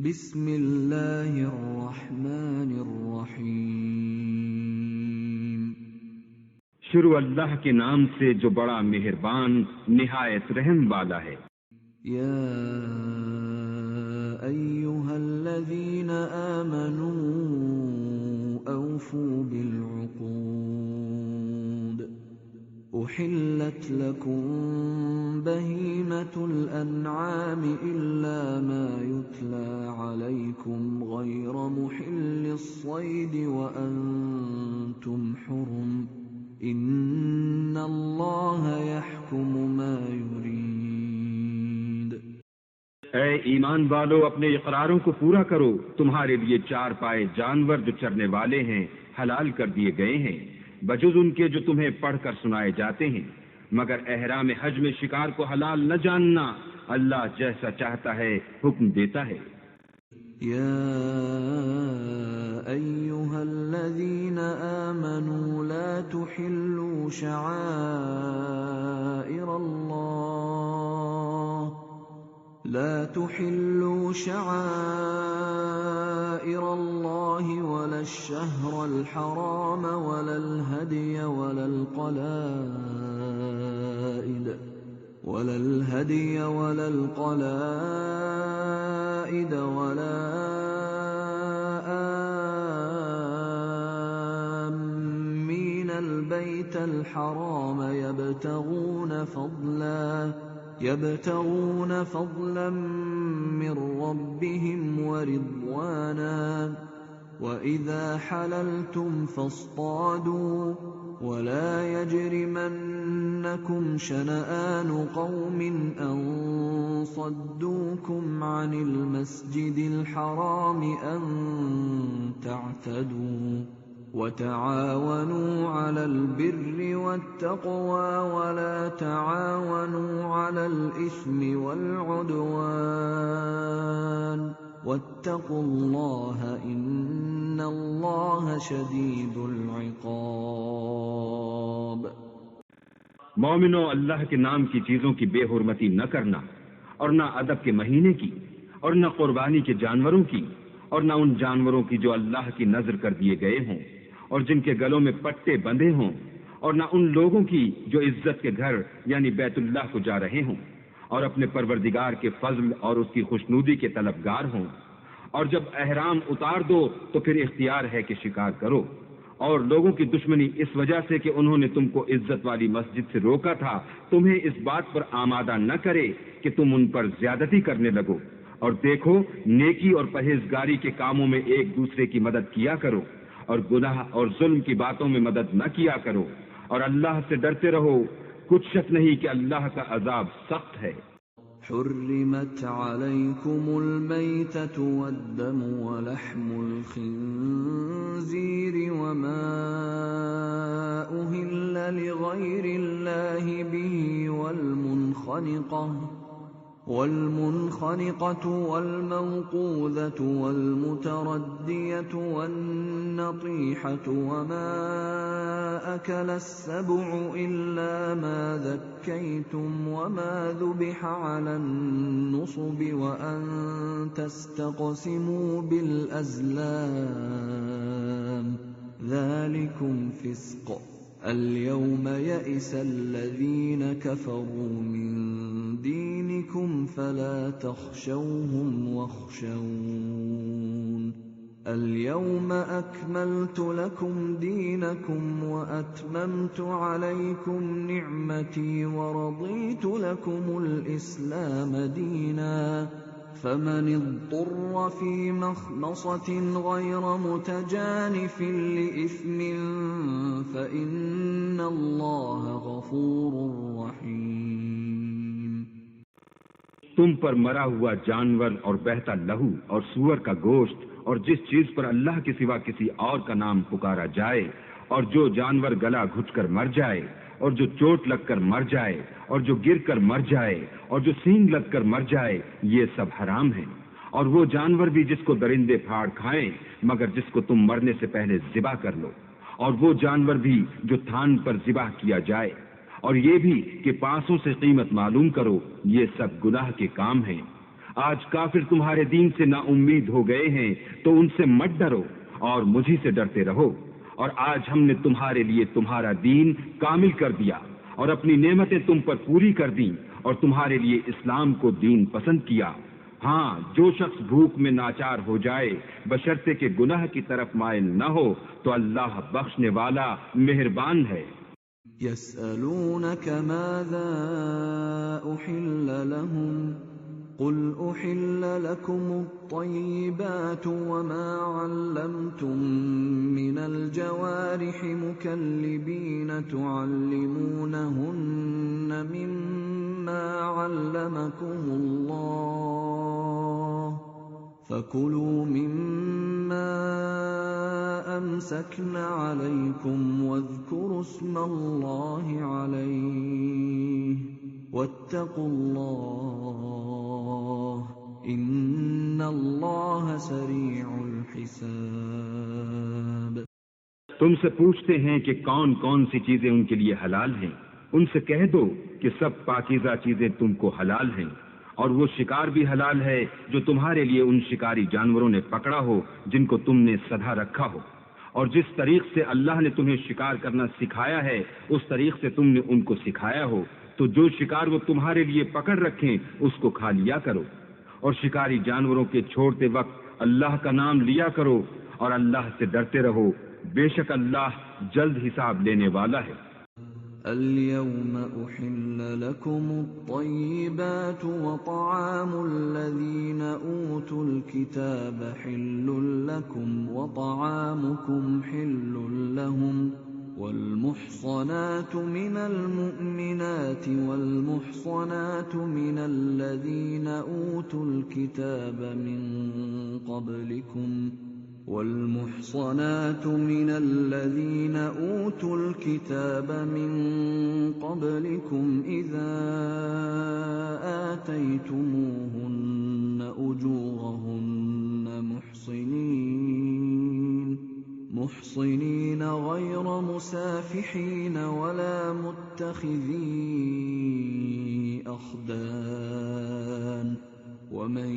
بسم اللہ الرحمن الرحیم۔ شروع اللہ کے نام سے جو بڑا مہربان نہایت رحم والا ہے۔ یا ایھا الذین آمنوا اوفوا بالعقود احلت لکم بہیمۃ الانعام الا ما یتلی علیکم غیر محل الصید وانتم حرم ان اللہ یحکم ما یرید۔ اے ایمان والو، اپنے اقراروں کو پورا کرو۔ تمہارے لیے چار پائے جانور جو چرنے والے ہیں حلال کر دیے گئے ہیں، بجز ان کے جو تمہیں پڑھ کر سنائے جاتے ہیں، مگر احرام حج میں شکار کو حلال نہ جاننا۔ اللہ جیسا چاہتا ہے حکم دیتا ہے۔ یا ایھا الذین آمنوا لا تحلوا شعائر اللہ ولا الشہر الحرام ولا الہدی ولا القلائد ولا آمین البیت الحرام يبتغون فضلا من ربهم ورضوانا وَإِذَا حَلَلْتُمْ فَاصْطَادُوا وَلَا يَجْرِمَنَّكُمْ شَنَآنُ قَوْمٍ أَن صَدُّوكُمْ عَنِ الْمَسْجِدِ الْحَرَامِ أَن تَعْتَدُوا وَتَعَاوَنُوا عَلَى الْبِرِّ وَالتَّقْوَى وَلَا تَعَاوَنُوا عَلَى الْإِثْمِ وَالْعُدْوَانِ وَاتَّقُوا اللَّهَ إِنَّ اللَّهَ شَدِيدُ الْعِقَابِ۔ مومنو، اللہ کے نام کی چیزوں کی بے حرمتی نہ کرنا، اور نہ ادب کے مہینے کی، اور نہ قربانی کے جانوروں کی، اور نہ ان جانوروں کی جو اللہ کی نذر کر دیے گئے ہوں اور جن کے گلوں میں پٹے بندھے ہوں، اور نہ ان لوگوں کی جو عزت کے گھر یعنی بیت اللہ کو جا رہے ہوں اور اپنے پروردگار کے فضل اور اس کی خوشنودی کے طلبگار ہوں۔ اور جب احرام اتار دو تو پھر اختیار ہے کہ شکار کرو، اور لوگوں کی دشمنی اس وجہ سے کہ انہوں نے تم کو عزت والی مسجد سے روکا تھا تمہیں اس بات پر آمادہ نہ کرے کہ تم ان پر زیادتی کرنے لگو۔ اور دیکھو، نیکی اور پرہیزگاری کے کاموں میں ایک دوسرے کی مدد کیا کرو، اور گناہ اور ظلم کی باتوں میں مدد نہ کیا کرو، اور اللہ سے ڈرتے رہو۔ کچھ شک نہیں کہ اللہ کا عذاب سخت ہے۔ حرمت علیکم المیتۃ والدم ولحم الخنزیر وما أهل لغیر اللہ به والمنخنقة والموقوذة والمتردية والنطيحة وما أكل السبع إلا ما ذكيتم وما ذبح على النصب وأن تستقسموا بالأزلام ذلكم فسق اليوم يئس الذين كفروا من دينكم فلا تخشوهم واخشون اليوم أكملت لكم دينكم وأتممت عليكم نعمتي ورضيت لكم الإسلام دينا فمن اضطر في مخمصة غير متجانف لإثم فإن الله غفور رحيم۔ تم پر مرا ہوا جانور اور بہتا لہو اور سور کا گوشت اور جس چیز پر اللہ کے سوا کسی اور کا نام پکارا جائے، اور جو جانور گلا گھٹ کر مر جائے، اور جو چوٹ لگ کر مر جائے، اور جو گر کر مر جائے، اور جو سینگ لگ کر مر جائے، یہ سب حرام ہیں۔ اور وہ جانور بھی جس کو درندے پھاڑ کھائیں مگر جس کو تم مرنے سے پہلے ذبح کر لو، اور وہ جانور بھی جو تھان پر ذبح کیا جائے، اور یہ بھی کہ پاسوں سے قیمت معلوم کرو، یہ سب گناہ کے کام ہیں۔ آج کافر تمہارے دین سے نا امید ہو گئے ہیں تو ان سے مت ڈرو اور مجھی سے ڈرتے رہو، اور آج ہم نے تمہارے لیے تمہارا دین کامل کر دیا اور اپنی نعمتیں تم پر پوری کر دیں اور تمہارے لیے اسلام کو دین پسند کیا۔ ہاں، جو شخص بھوک میں ناچار ہو جائے بشرطے کہ گناہ کی طرف مائل نہ ہو تو اللہ بخشنے والا مہربان ہے۔ يسألونك ماذا أحل لهم قل أحل لكم الطيبات وما علمتم من الجوارح مكلبين تعلمونهن مما علمكم الله فكلوا مما أمسكن عليكم واذكروا اسم الله عليه واتقوا الله إن الله سريع الحساب۔ تم سے پوچھتے ہیں کہ کون کون سی چیزیں ان کے لیے حلال ہیں، ان سے کہہ دو کہ سب پاکیزہ چیزیں تم کو حلال ہیں، اور وہ شکار بھی حلال ہے جو تمہارے لیے ان شکاری جانوروں نے پکڑا ہو جن کو تم نے سدھا رکھا ہو، اور جس طریق سے اللہ نے تمہیں شکار کرنا سکھایا ہے اس طریق سے تم نے ان کو سکھایا ہو، تو جو شکار وہ تمہارے لیے پکڑ رکھیں اس کو کھا لیا کرو، اور شکاری جانوروں کے چھوڑتے وقت اللہ کا نام لیا کرو اور اللہ سے ڈرتے رہو، بے شک اللہ جلد حساب لینے والا ہے۔ اليوم أحل لكم الطيبات وطعام الذين أوتوا الكتاب حل لكم وطعامكم حل لهم والمحصنات من المؤمنات والمحصنات من الذين أوتوا الكتاب من قبلكم والمحصنات من الذين أوتوا الكتاب من قبلكم إذا آتيتموهن أجورهن محصنين غير مسافحين ولا متخذي أخدان ومن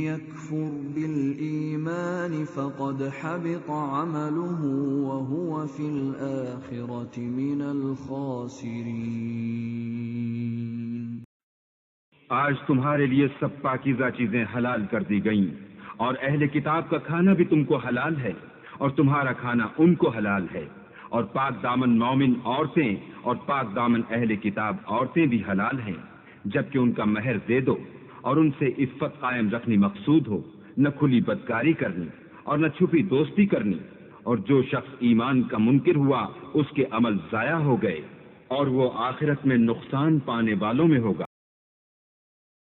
يكفر بالإيمان فقد حبط عمله وهو في الآخرة من الخاسرين۔ آج تمہارے لیے سب پاکیزہ چیزیں حلال کر دی گئیں، اور اہل کتاب کا کھانا بھی تم کو حلال ہے اور تمہارا کھانا ان کو حلال ہے، اور پاک دامن مومن عورتیں اور پاک دامن اہل کتاب عورتیں بھی حلال ہیں، جبکہ ان کا مہر دے دو اور ان سے عفت قائم رکھنی مقصود ہو، نہ کھلی بدکاری کرنی اور نہ چھپی دوستی کرنی، اور جو شخص ایمان کا منکر ہوا اس کے عمل ضائع ہو گئے اور وہ آخرت میں نقصان پانے والوں میں ہوگا۔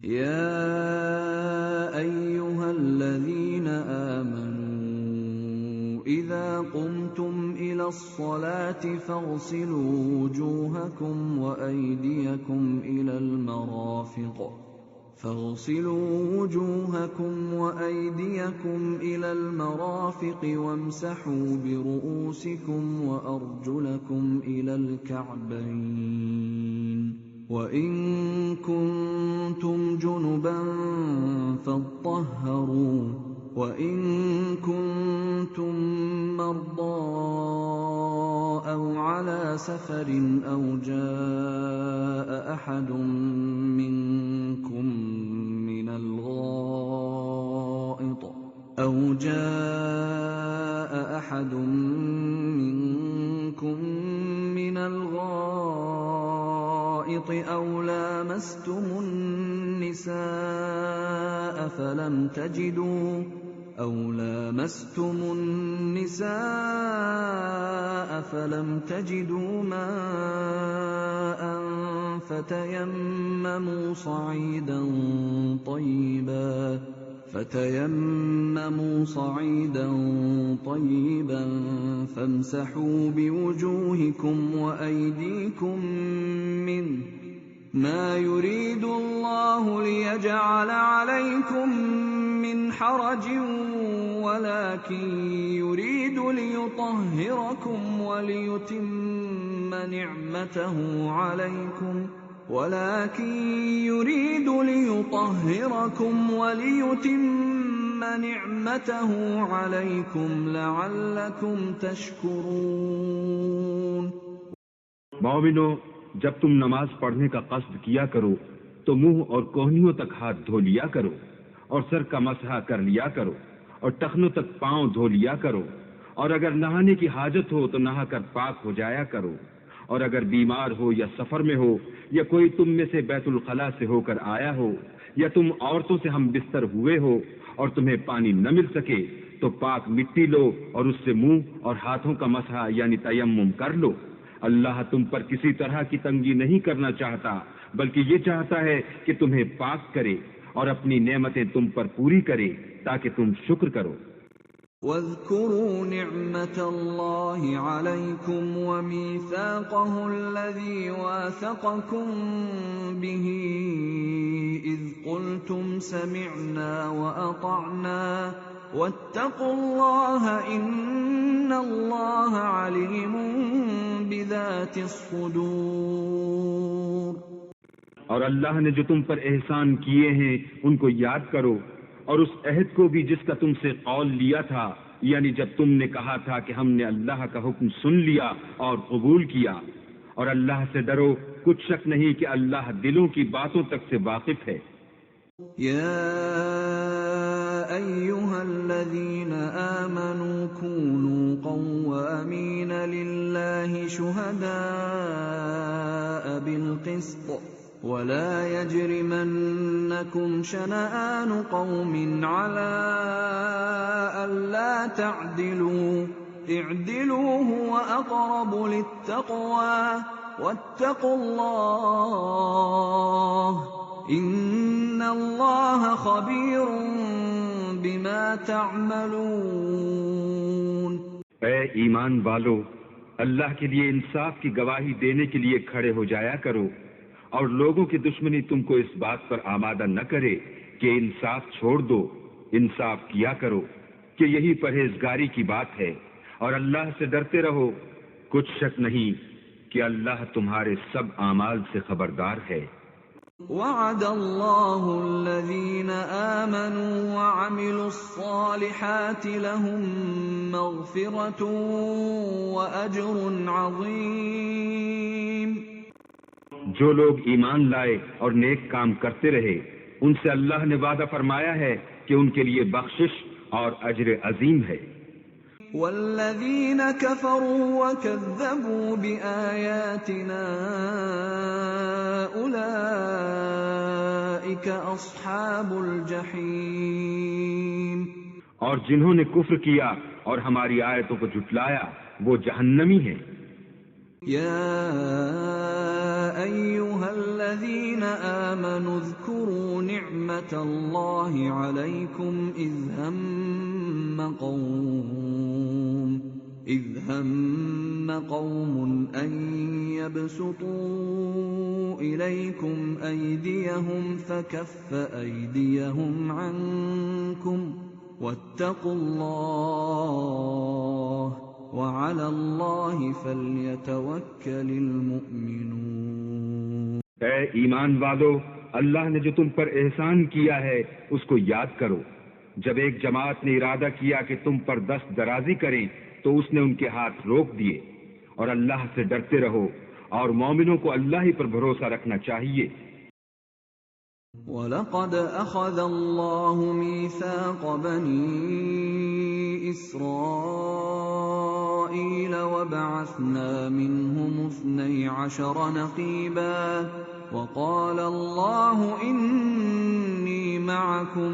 یا ایھا الذین آمنوا اذا قمتم الى الصلاة فاغسلوا وجوهکم وأیدیکم الى المرافق وامسحوا برؤوسكم وأرجلكم إلى الكعبين وإن كنتم جنبا فاطهروا وإن كنتم مرضى أو على سفر أو جاء أحد منكم من الغائط أو لامستم النساء فلم تجدوا ماء فتيمموا صعيدا طيبا فامسحوا بوجوهكم وأيديكم منه ما يريد الله ليجعل عليكم من حرج ولكن يريد ليطهركم وليتم نعمته عليكم ولكن يريد ليطهركم وليتم نعمته عليكم لعلكم تشكرون۔ مومنو، جب تم نماز پڑھنے کا قصد کیا کرو تو منہ اور کوہنیوں تک ہاتھ دھو لیا کرو، اور سر کا مسح کر لیا کرو، اور ٹخنوں تک پاؤں دھو لیا کرو، اور اگر نہانے کی حاجت ہو تو نہا کر پاک ہو جایا کرو، اور اگر بیمار ہو یا سفر میں ہو یا کوئی تم میں سے بیت الخلاء سے ہو کر آیا ہو یا تم عورتوں سے ہم بستر ہوئے ہو اور تمہیں پانی نہ مل سکے تو پاک مٹی لو اور اس سے منہ اور ہاتھوں کا مسح یعنی تیمم کر لو۔ اللہ تم پر کسی طرح کی تنگی نہیں کرنا چاہتا، بلکہ یہ چاہتا ہے کہ تمہیں پاک کرے اور اپنی نعمتیں تم پر پوری کرے تاکہ تم شکر کرو۔ وَاذْكُرُوا نِعْمَةَ اللَّهِ عَلَيْكُمْ وَمِيثَاقَهُ الَّذِي وَاثَقَكُم بِهِ إِذْ قُلْتُمْ سَمِعْنَا وَأَطَعْنَا وَاتَّقُوا اللَّهَ إِنَّ اللَّهَ عَلِيمٌ بِذَاتِ الصُّدُورِ۔ اور اللہ نے جو تم پر احسان کیے ہیں ان کو یاد کرو، اور اس عہد کو بھی جس کا تم سے قول لیا تھا، یعنی جب تم نے کہا تھا کہ ہم نے اللہ کا حکم سن لیا اور قبول کیا، اور اللہ سے ڈرو، کچھ شک نہیں کہ اللہ دلوں کی باتوں تک سے واقف ہے۔ یا ایھا الذین آمنوا کونوا قوامین للہ شہداء بالقسط ولا يجرمنكم شنآن قوم على ألا تعدلوا اعدلوا هو أقرب للتقوى واتقوا الله إن الله خبير بما تعملون۔ اے ایمان والو، اللہ کے لیے انصاف کی گواہی دینے کے لیے کھڑے ہو جایا کرو، اور لوگوں کی دشمنی تم کو اس بات پر آمادہ نہ کرے کہ انصاف چھوڑ دو، انصاف کیا کرو کہ یہی پرہیزگاری کی بات ہے، اور اللہ سے ڈرتے رہو، کچھ شک نہیں کہ اللہ تمہارے سب اعمال سے خبردار ہے۔ وعد اللہ الذین آمنوا وعملوا الصالحات لهم مغفرة وأجر عظیم۔ جو لوگ ایمان لائے اور نیک کام کرتے رہے ان سے اللہ نے وعدہ فرمایا ہے کہ ان کے لیے بخشش اور اجر عظیم ہے۔ والذین کفروا وکذبوا بآیاتنا اولئک اصحاب الجحیم۔ اور جنہوں نے کفر کیا اور ہماری آیتوں کو جھٹلایا وہ جہنمی ہیں۔ یا ایھا الذین آمنوا اذکروا نعمت اللہ علیکم اذ ہم قوم ان یبسطوا الیکم ایدیہم فکف ایدیہم عنکم واتقوا اللہ وعلى اللہ فلیتوکل المؤمنون۔ اے ایمان والو، اللہ نے جو تم پر احسان کیا ہے اس کو یاد کرو۔ جب ایک جماعت نے ارادہ کیا کہ تم پر دست درازی کریں تو اس نے ان کے ہاتھ روک دیے، اور اللہ سے ڈرتے رہو، اور مومنوں کو اللہ ہی پر بھروسہ رکھنا چاہیے۔ وَلَقَدْ أَخَذَ اللَّهُ مِيثَاقَ بَنِي إِسْرَائِيلَ وَبَعَثْنَا مِنْهُمُ 12 نَقِيبًا وَقَالَ اللَّهُ إِنِّي مَعَكُمْ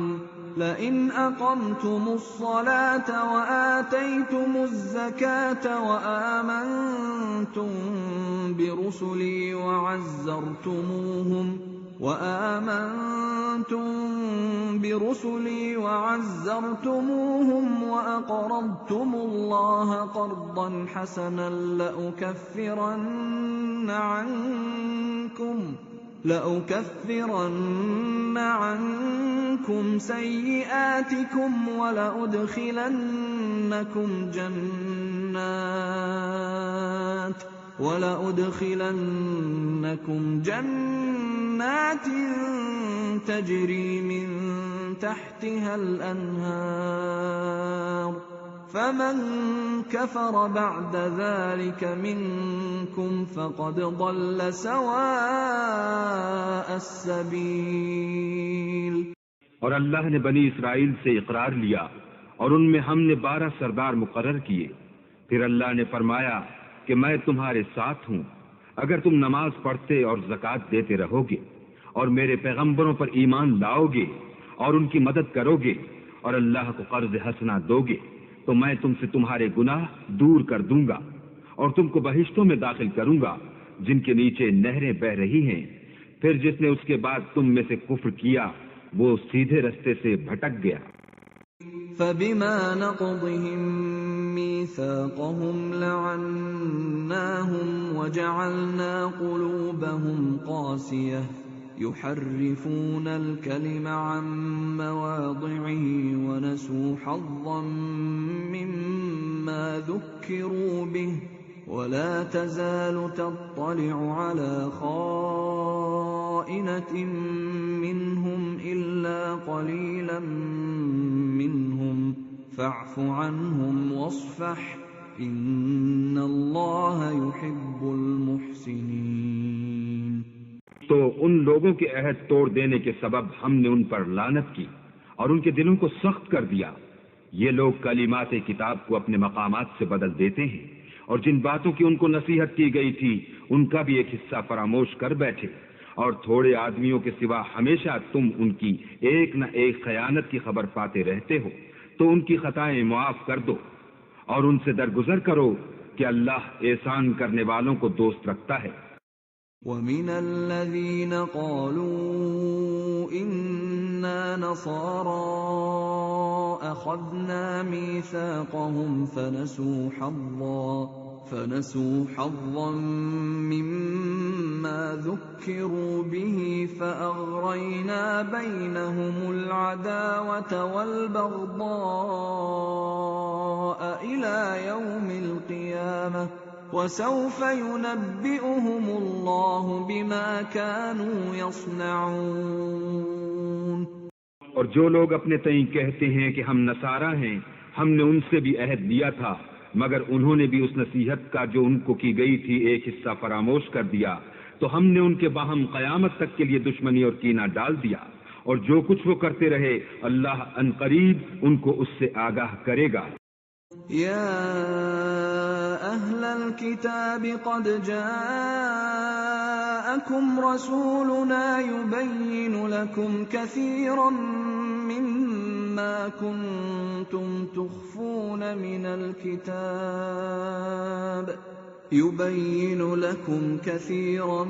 لَئِنْ أَقَمْتُمُ الصَّلَاةَ وَآتَيْتُمُ الزَّكَاةَ وَآمَنْتُمْ برسلي وعزرتموهم وأقرضتم الله قرضا حسنا لأكفرن عنكم سيئاتكم وَلَأُدْخِلَنَّكُمْ جَنَّاتٍ تَجْرِي مِن تَحْتِهَا الْأَنْهَارُ فَمَن كَفَرَ بَعْدَ ذَلِكَ مِنكُمْ فَقَدْ ضَلَّ سَوَاءَ السَّبِيلِ۔ اور اللہ نے بنی اسرائیل سے اقرار لیا اور ان میں ہم نے 12 سردار مقرر کیے۔ پھر اللہ نے فرمایا کہ میں تمہارے ساتھ ہوں اگر تم نماز پڑھتے اور زکوٰۃ دیتے رہو گے اور میرے پیغمبروں پر ایمان لاؤ گے اور ان کی مدد کرو گے اور اللہ کو قرض حسنہ دو گے تو میں تم سے تمہارے گناہ دور کر دوں گا اور تم کو بہشتوں میں داخل کروں گا جن کے نیچے نہریں بہ رہی ہیں۔ پھر جس نے اس کے بعد تم میں سے کفر کیا وہ سیدھے رستے سے بھٹک گیا۔ فَبِمَا نَقْضِهِم مِّيثَاقَهُمْ لَعَنَّاهُمْ وَجَعَلْنَا قُلُوبَهُمْ قَاسِيَةً يُحَرِّفُونَ الْكَلِمَ عَن مَّوَاضِعِهِ وَنَسُوا حَظًّا مِّمَّا ذُكِّرُوا بِهِ وَلَا تَزَالُ تَطَّلِعُ عَلَىٰ خَائِنَةٍ مِّنْهُمْ إِلَّا قَلِيلًا مِّنْهُمْ فَاعْفُ عَنْهُمْ وَاصْفَحْ إِنَّ اللَّهَ يُحِبُّ الْمُحْسِنِينَ۔ تو ان لوگوں کے عہد توڑ دینے کے سبب ہم نے ان پر لعنت کی اور ان کے دلوں کو سخت کر دیا۔ یہ لوگ کلمات کتاب کو اپنے مقامات سے بدل دیتے ہیں اور جن باتوں کی ان کو نصیحت کی گئی تھی ان کا بھی ایک حصہ فراموش کر بیٹھے، اور تھوڑے آدمیوں کے سوا ہمیشہ تم ان کی ایک نہ ایک خیانت کی خبر پاتے رہتے ہو، تو ان کی خطائیں معاف کر دو اور ان سے درگزر کرو کہ اللہ احسان کرنے والوں کو دوست رکھتا ہے۔ وَمِنَ الَّذِينَ قَالُوا إِنَّا نَصَارَىٰ أَخَذْنَا مِيثَاقَهُمْ فَنَسُوا حَظًّا مِّمَّا ذُكِّرُوا بِهِ فَأَغْرَيْنَا بَيْنَهُمُ الْعَدَاوَةَ وَالْبَغْضَاءَ إِلَىٰ يَوْمِ الْقِيَامَةِ وَسَوْفَ يُنَبِّئُهُمُ اللَّهُ بِمَا كَانُوا يَصْنَعُونَ۔ اور جو لوگ اپنے تئیں کہتے ہیں کہ ہم نصارہ ہیں، ہم نے ان سے بھی عہد لیا تھا مگر انہوں نے بھی اس نصیحت کا جو ان کو کی گئی تھی ایک حصہ فراموش کر دیا، تو ہم نے ان کے باہم قیامت تک کے لیے دشمنی اور کینہ ڈال دیا، اور جو کچھ وہ کرتے رہے اللہ عنقریب ان کو اس سے آگاہ کرے گا۔ یا اہل الکتاب قد جاءکم رسولنا يبین لکم کثیرا مما کنتم تخفون من الكتاب يبين لكم كثيرا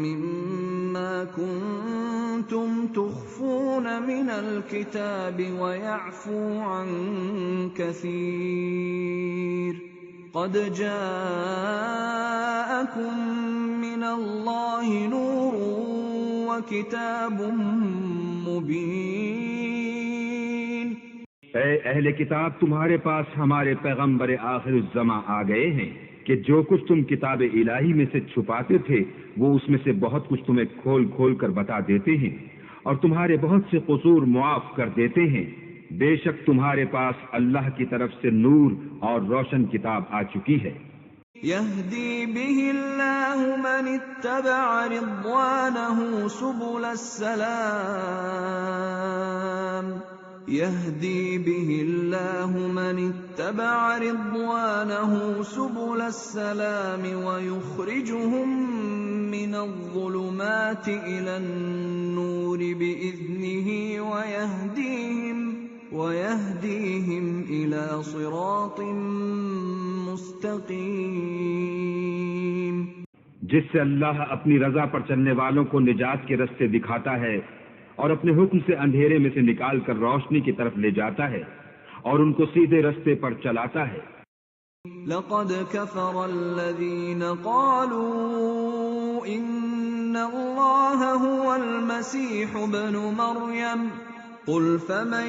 مما كنتم تخفون من الكتاب ويعفو عن كثير قد جاءكم من الله نور وكتاب مبين۔ اے اہل کتاب، تمہارے پاس ہمارے پیغمبر آخر الزماں آ گئے ہیں کہ جو کچھ تم کتاب الہی میں سے چھپاتے تھے وہ اس میں سے بہت کچھ تمہیں کھول کھول کر بتا دیتے ہیں اور تمہارے بہت سے قصور معاف کر دیتے ہیں۔ بے شک تمہارے پاس اللہ کی طرف سے نور اور روشن کتاب آ چکی ہے۔ يهدي به الله من اتبع رضوانه سبل السلام يهدي به الله من اتبع رضوانه سبل السلام ويخرجهم من الظلمات إلى النور بإذنه ويهديهم إلى صراط مستقيم۔ جس سے اللہ اپنی رضا پر چلنے والوں کو نجات کے رستے دکھاتا ہے اور اپنے حکم سے اندھیرے میں سے نکال کر روشنی کی طرف لے جاتا ہے اور ان کو سیدھے رستے پر چلاتا ہے۔ لقد كفر الذين قالوا إن الله هو المسيح ابن مريم قل فمن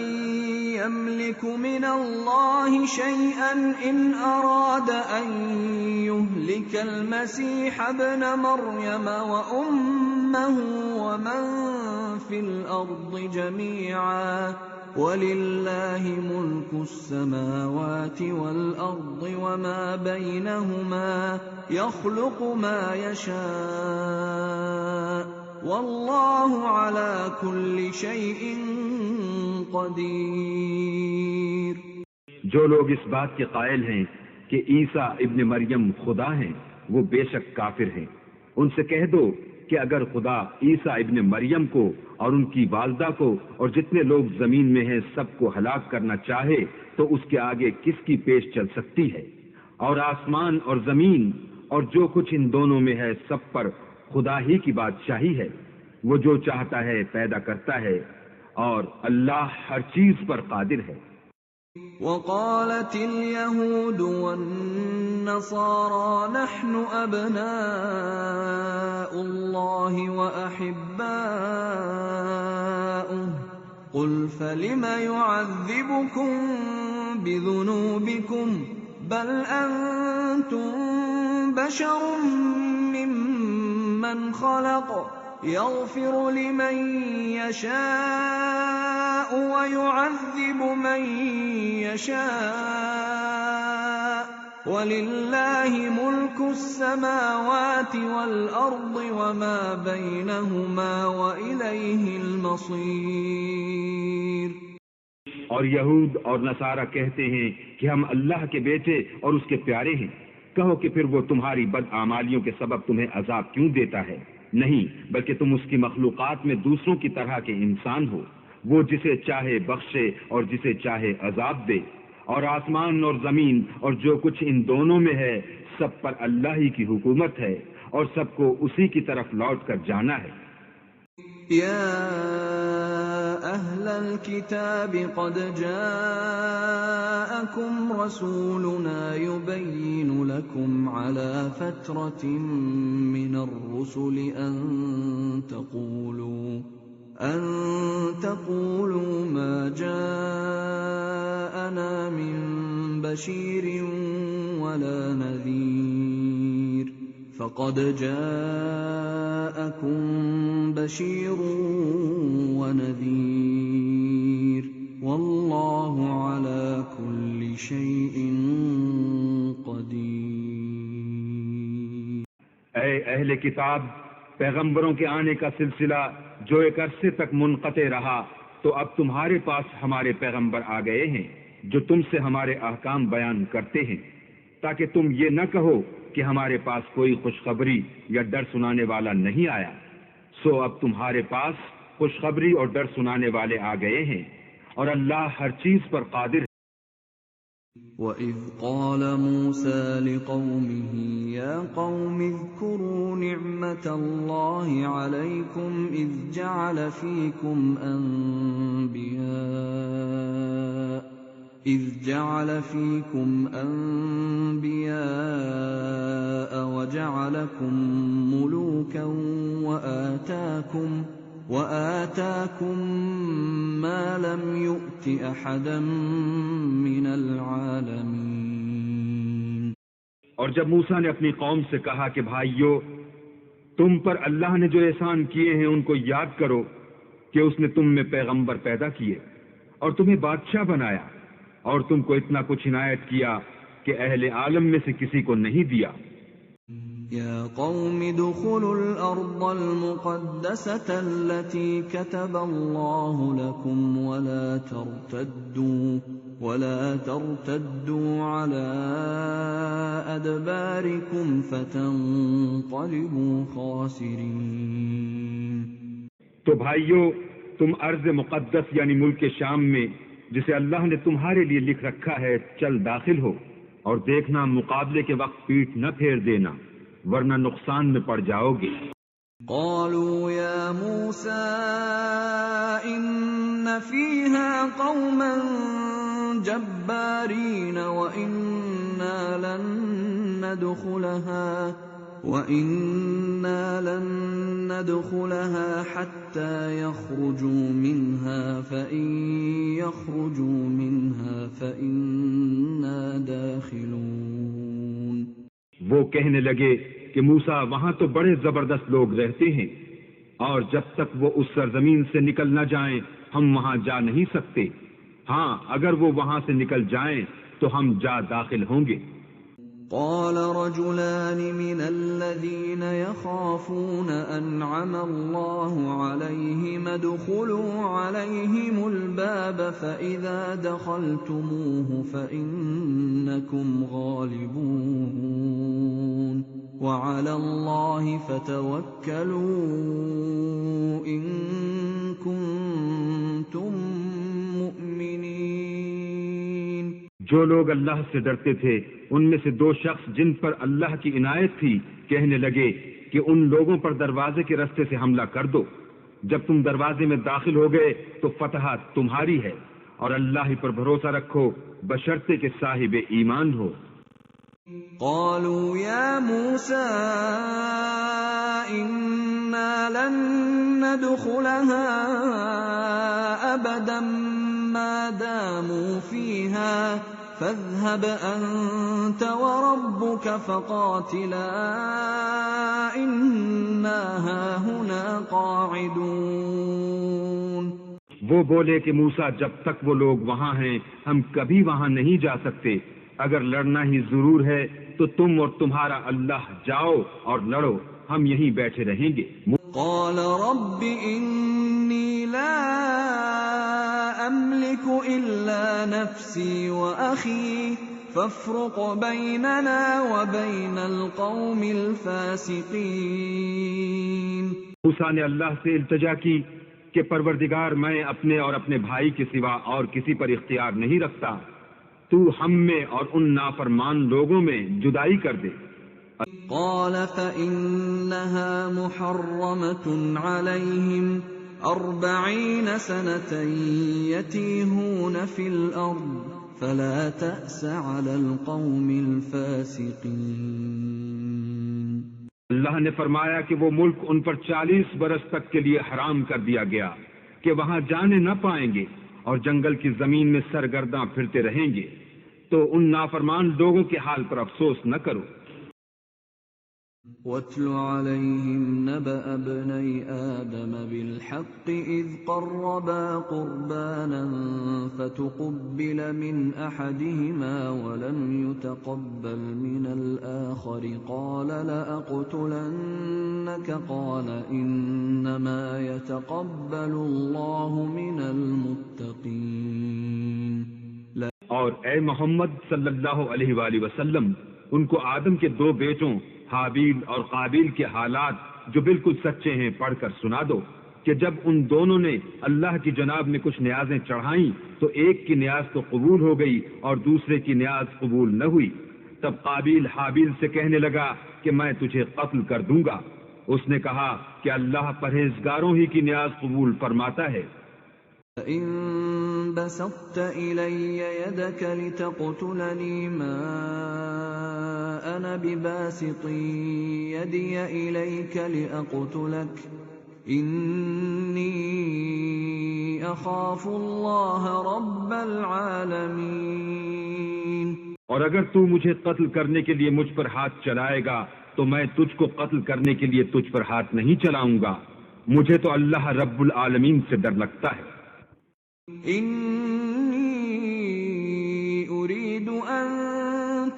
يملك من الله شيئا إن أراد أن يهلك المسيح ابن مريم وأمه ومن في الأرض جميعا وَلِلَّهِ مُلْكُ السَّمَاوَاتِ وَالْأَرْضِ وَمَا بَيْنَهُمَا يَخْلُقُ مَا يَشَاءُ وَاللَّهُ عَلَى كُلِّ شَيْءٍ قَدِيرٌ۔ جو لوگ اس بات کے قائل ہیں کہ عیسیٰ ابن مریم خدا ہیں وہ بے شک کافر ہیں۔ ان سے کہہ دو کہ اگر خدا عیسیٰ ابن مریم کو اور ان کی والدہ کو اور جتنے لوگ زمین میں ہیں سب کو ہلاک کرنا چاہے تو اس کے آگے کس کی پیش چل سکتی ہے؟ اور آسمان اور زمین اور جو کچھ ان دونوں میں ہے سب پر خدا ہی کی بادشاہی ہے۔ وہ جو چاہتا ہے پیدا کرتا ہے اور اللہ ہر چیز پر قادر ہے۔ وقالت اليهود والنصارى نحن أبناء الله وأحباؤه قل فلم يعذبكم بذنوبكم بل أنتم بشر ممن خلق يغفر لمن يشاء ويعذب من يشاء وَلِلَّهِ مُلْكُ السَّمَاوَاتِ وَالْأَرْضِ وَمَا بَيْنَهُمَا وَإِلَيْهِ الْمَصِيرُ۔ اور یہود اور نصارہ کہتے ہیں کہ ہم اللہ کے بیٹے اور اس کے پیارے ہیں۔ کہو کہ پھر وہ تمہاری بدعمالیوں کے سبب تمہیں عذاب کیوں دیتا ہے؟ نہیں، بلکہ تم اس کی مخلوقات میں دوسروں کی طرح کے انسان ہو۔ وہ جسے چاہے بخشے اور جسے چاہے عذاب دے۔ اور آسمان اور زمین اور جو کچھ ان دونوں میں ہے سب پر اللہ ہی کی حکومت ہے اور سب کو اسی کی طرف لوٹ کر جانا ہے۔ یا اہل الکتاب قد جاءکم رسولنا یبین لکم علی فترة من الرسل أن تقولوا ما جاءنا من بشير ولا نذير فقد جاءكم بشير ونذير والله على كل شيء قدير۔ اے اہل کتاب، پیغمبروں کے آنے کا سلسلہ جو ایک عرصے تک منقطع رہا تو اب تمہارے پاس ہمارے پیغمبر آ گئے ہیں جو تم سے ہمارے احکام بیان کرتے ہیں، تاکہ تم یہ نہ کہو کہ ہمارے پاس کوئی خوشخبری یا ڈر سنانے والا نہیں آیا۔ سو اب تمہارے پاس خوشخبری اور ڈر سنانے والے آ گئے ہیں اور اللہ ہر چیز پر قادر ہے۔ وَإِذْ قَالَ مُوسَى لِقَوْمِهِ يَا قَوْمِ اذْكُرُوا نِعْمَةَ اللَّهِ عَلَيْكُمْ إِذْ جَعَلَ فِيكُمْ أَنْبِيَاءَ وَجَعَلَكُمْ مُلُوكًا وَآتَاكُمْ مَا لَمْ يُؤْتِ أَحَدًا مِنَ الْعَالَمِينَ۔ اور جب موسیٰ نے اپنی قوم سے کہا کہ بھائیو، تم پر اللہ نے جو احسان کیے ہیں ان کو یاد کرو کہ اس نے تم میں پیغمبر پیدا کیے اور تمہیں بادشاہ بنایا اور تم کو اتنا کچھ عنایت کیا کہ اہل عالم میں سے کسی کو نہیں دیا۔ یا قوم ادخلوا الارض المقدسة التي كتب الله لكم ولا ترتدوا على ادباركم فتنقلبوا خاسرين۔ تو بھائیو، تم ارض مقدس یعنی ملک شام میں جسے اللہ نے تمہارے لیے لکھ رکھا ہے چل داخل ہو، اور دیکھنا مقابلے کے وقت پیٹھ نہ پھیر دینا ورنہ نقصان میں پڑ جاؤ گے۔ قالوا یا موسیٰ ان فیہا قوما جبارین وَإِنَّا لَن وَإِنَّا لَن نَّدْخُلَهَا حَتَّى يَخْرُجُوا مِنْهَا فَإِن يَخْرُجُوا مِنْهَا فَإِنَّا دَاخِلُونَ۔ وہ کہنے لگے کہ موسیٰ وہاں تو بڑے زبردست لوگ رہتے ہیں، اور جب تک وہ اس سرزمین سے نکل نہ جائیں ہم وہاں جا نہیں سکتے، ہاں اگر وہ وہاں سے نکل جائیں تو ہم جا داخل ہوں گے۔ قال رجلان من الذين يخافون أنعم الله عليهم ادخلوا عليهم الباب فإذا دخلتموه فإنكم غالبون وعلى الله فتوكلوا إن كنتم مؤمنين۔ جو لوگ اللہ سے ڈرتے تھے ان میں سے دو شخص جن پر اللہ کی عنایت تھی کہنے لگے کہ ان لوگوں پر دروازے کے راستے سے حملہ کر دو، جب تم دروازے میں داخل ہو گئے تو فتح تمہاری ہے، اور اللہ ہی پر بھروسہ رکھو بشرطے کہ صاحب ایمان ہو۔ قالوا يا موسى إنا لن ندخلها أبدا ما داموا فيها فاذهب أنت وربك فقاتلا إنا هاهنا قاعدون۔ وہ بولے کہ موسیٰ جب تک وہ لوگ وہاں ہیں ہم کبھی وہاں نہیں جا سکتے، اگر لڑنا ہی ضرور ہے تو تم اور تمہارا اللہ جاؤ اور لڑو، ہم یہیں بیٹھے رہیں گے۔ قال رب إني لا أملك إلا نفسي وأخي فافرق بيننا وبين القوم الفاسقين۔ موسیٰ نے اللہ سے التجا کی کہ پروردگار میں اپنے اور اپنے بھائی کے سوا اور کسی پر اختیار نہیں رکھتا، تو ہم میں اور ان نافرمان لوگوں میں جدائی کر دے۔ قال فإنها محرمة عليهم 40 سنة يتيهون في الأرض فلا تأس على القوم الفاسقين۔ اللہ نے فرمایا کہ وہ ملک ان پر 40 برس تک کے لیے حرام کر دیا گیا کہ وہاں جانے نہ پائیں گے اور جنگل کی زمین میں سرگرداں پھرتے رہیں گے، تو ان نافرمان لوگوں کے حال پر افسوس نہ کرو۔ وَاتْلُ عَلَيْهِمْ نَبَأَ ابْنَيْ آدَمَ بِالْحَقِّ إِذْ قَرَّبَا قُرْبَانًا فَتُقُبِّلَ مِنْ أَحَدِهِمَا وَلَمْ يُتَقَبَّلْ مِنَ الْآخَرِ قَالَ لَأَقْتُلَنَّكَ قَالَ إِنَّمَا يَتَقَبَّلُ اللَّهُ مِنَ الْمُتَّقِينَ۔ اور اے محمد صلی اللہ علیہ وآلہ وسلم ان کو آدم کے دو بیٹوں حابیل اور قابیل کے حالات جو بالکل سچے ہیں پڑھ کر سنا دو کہ جب ان دونوں نے اللہ کی جناب میں کچھ نیازیں چڑھائیں تو ایک کی نیاز تو قبول ہو گئی اور دوسرے کی نیاز قبول نہ ہوئی، تب قابیل حابیل سے کہنے لگا کہ میں تجھے قتل کر دوں گا، اس نے کہا کہ اللہ پرہیزگاروں ہی کی نیاز قبول فرماتا ہے۔ فَإِن بَسَطتَ إِلَيَّ يَدَكَ لِتَقْتُلَنِي مَا أَنَا بِبَاسِطٍ يَدِيَ إِلَيْكَ لِأَقْتُلَكَ إِنِّي أَخَافُ اللَّهَ رَبَّ الْعَالَمِينَ۔ اور اگر تو مجھے قتل کرنے کے لیے مجھ پر ہاتھ چلائے گا تو میں تجھ کو قتل کرنے کے لیے تجھ پر ہاتھ نہیں چلاؤں گا، مجھے تو اللہ رب العالمین سے ڈر لگتا ہے۔ إِنِّي أُرِيدُ أَن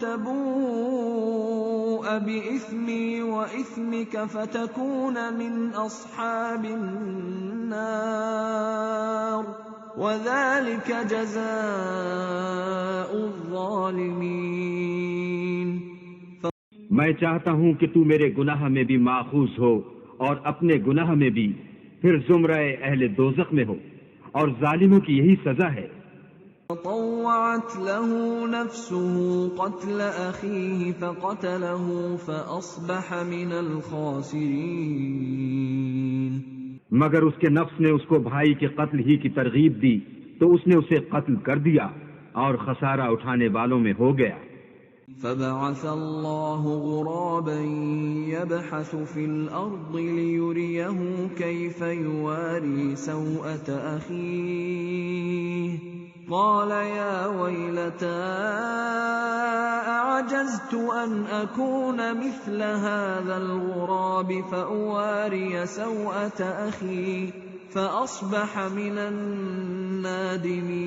تَبُوءَ بِإِثْمِي وَإِثْمِكَ فَتَكُونَ مِنْ أَصْحَابِ النَّارِ وَذَلِكَ جَزَاءُ الظَّالِمِينَ۔ میں چاہتا ہوں کہ تو میرے گناہ میں بھی ماخوذ ہو اور اپنے گناہ میں بھی، پھر زمرہ اہل دوزخ میں ہو، اور ظالموں کی یہی سزا ہے۔ طَوَّعَتْ لَهُ نَفْسُهُ قَتْلَ أَخِيهِ فَقَتَلَهُ فَأَصْبَحَ مِنَ الْخَاسِرِينَ۔ مگر اس کے نفس نے اس کو بھائی کے قتل ہی کی ترغیب دی تو اس نے اسے قتل کر دیا اور خسارہ اٹھانے والوں میں ہو گیا۔ فبعث الله غرابا يبحث في الأرض ليريه كيف يواري سوءة أخيه قال يا ويلتى أعجزت أن أكون مثل هذا الغراب فأواري سوءة أخي فأصبح من النادمين.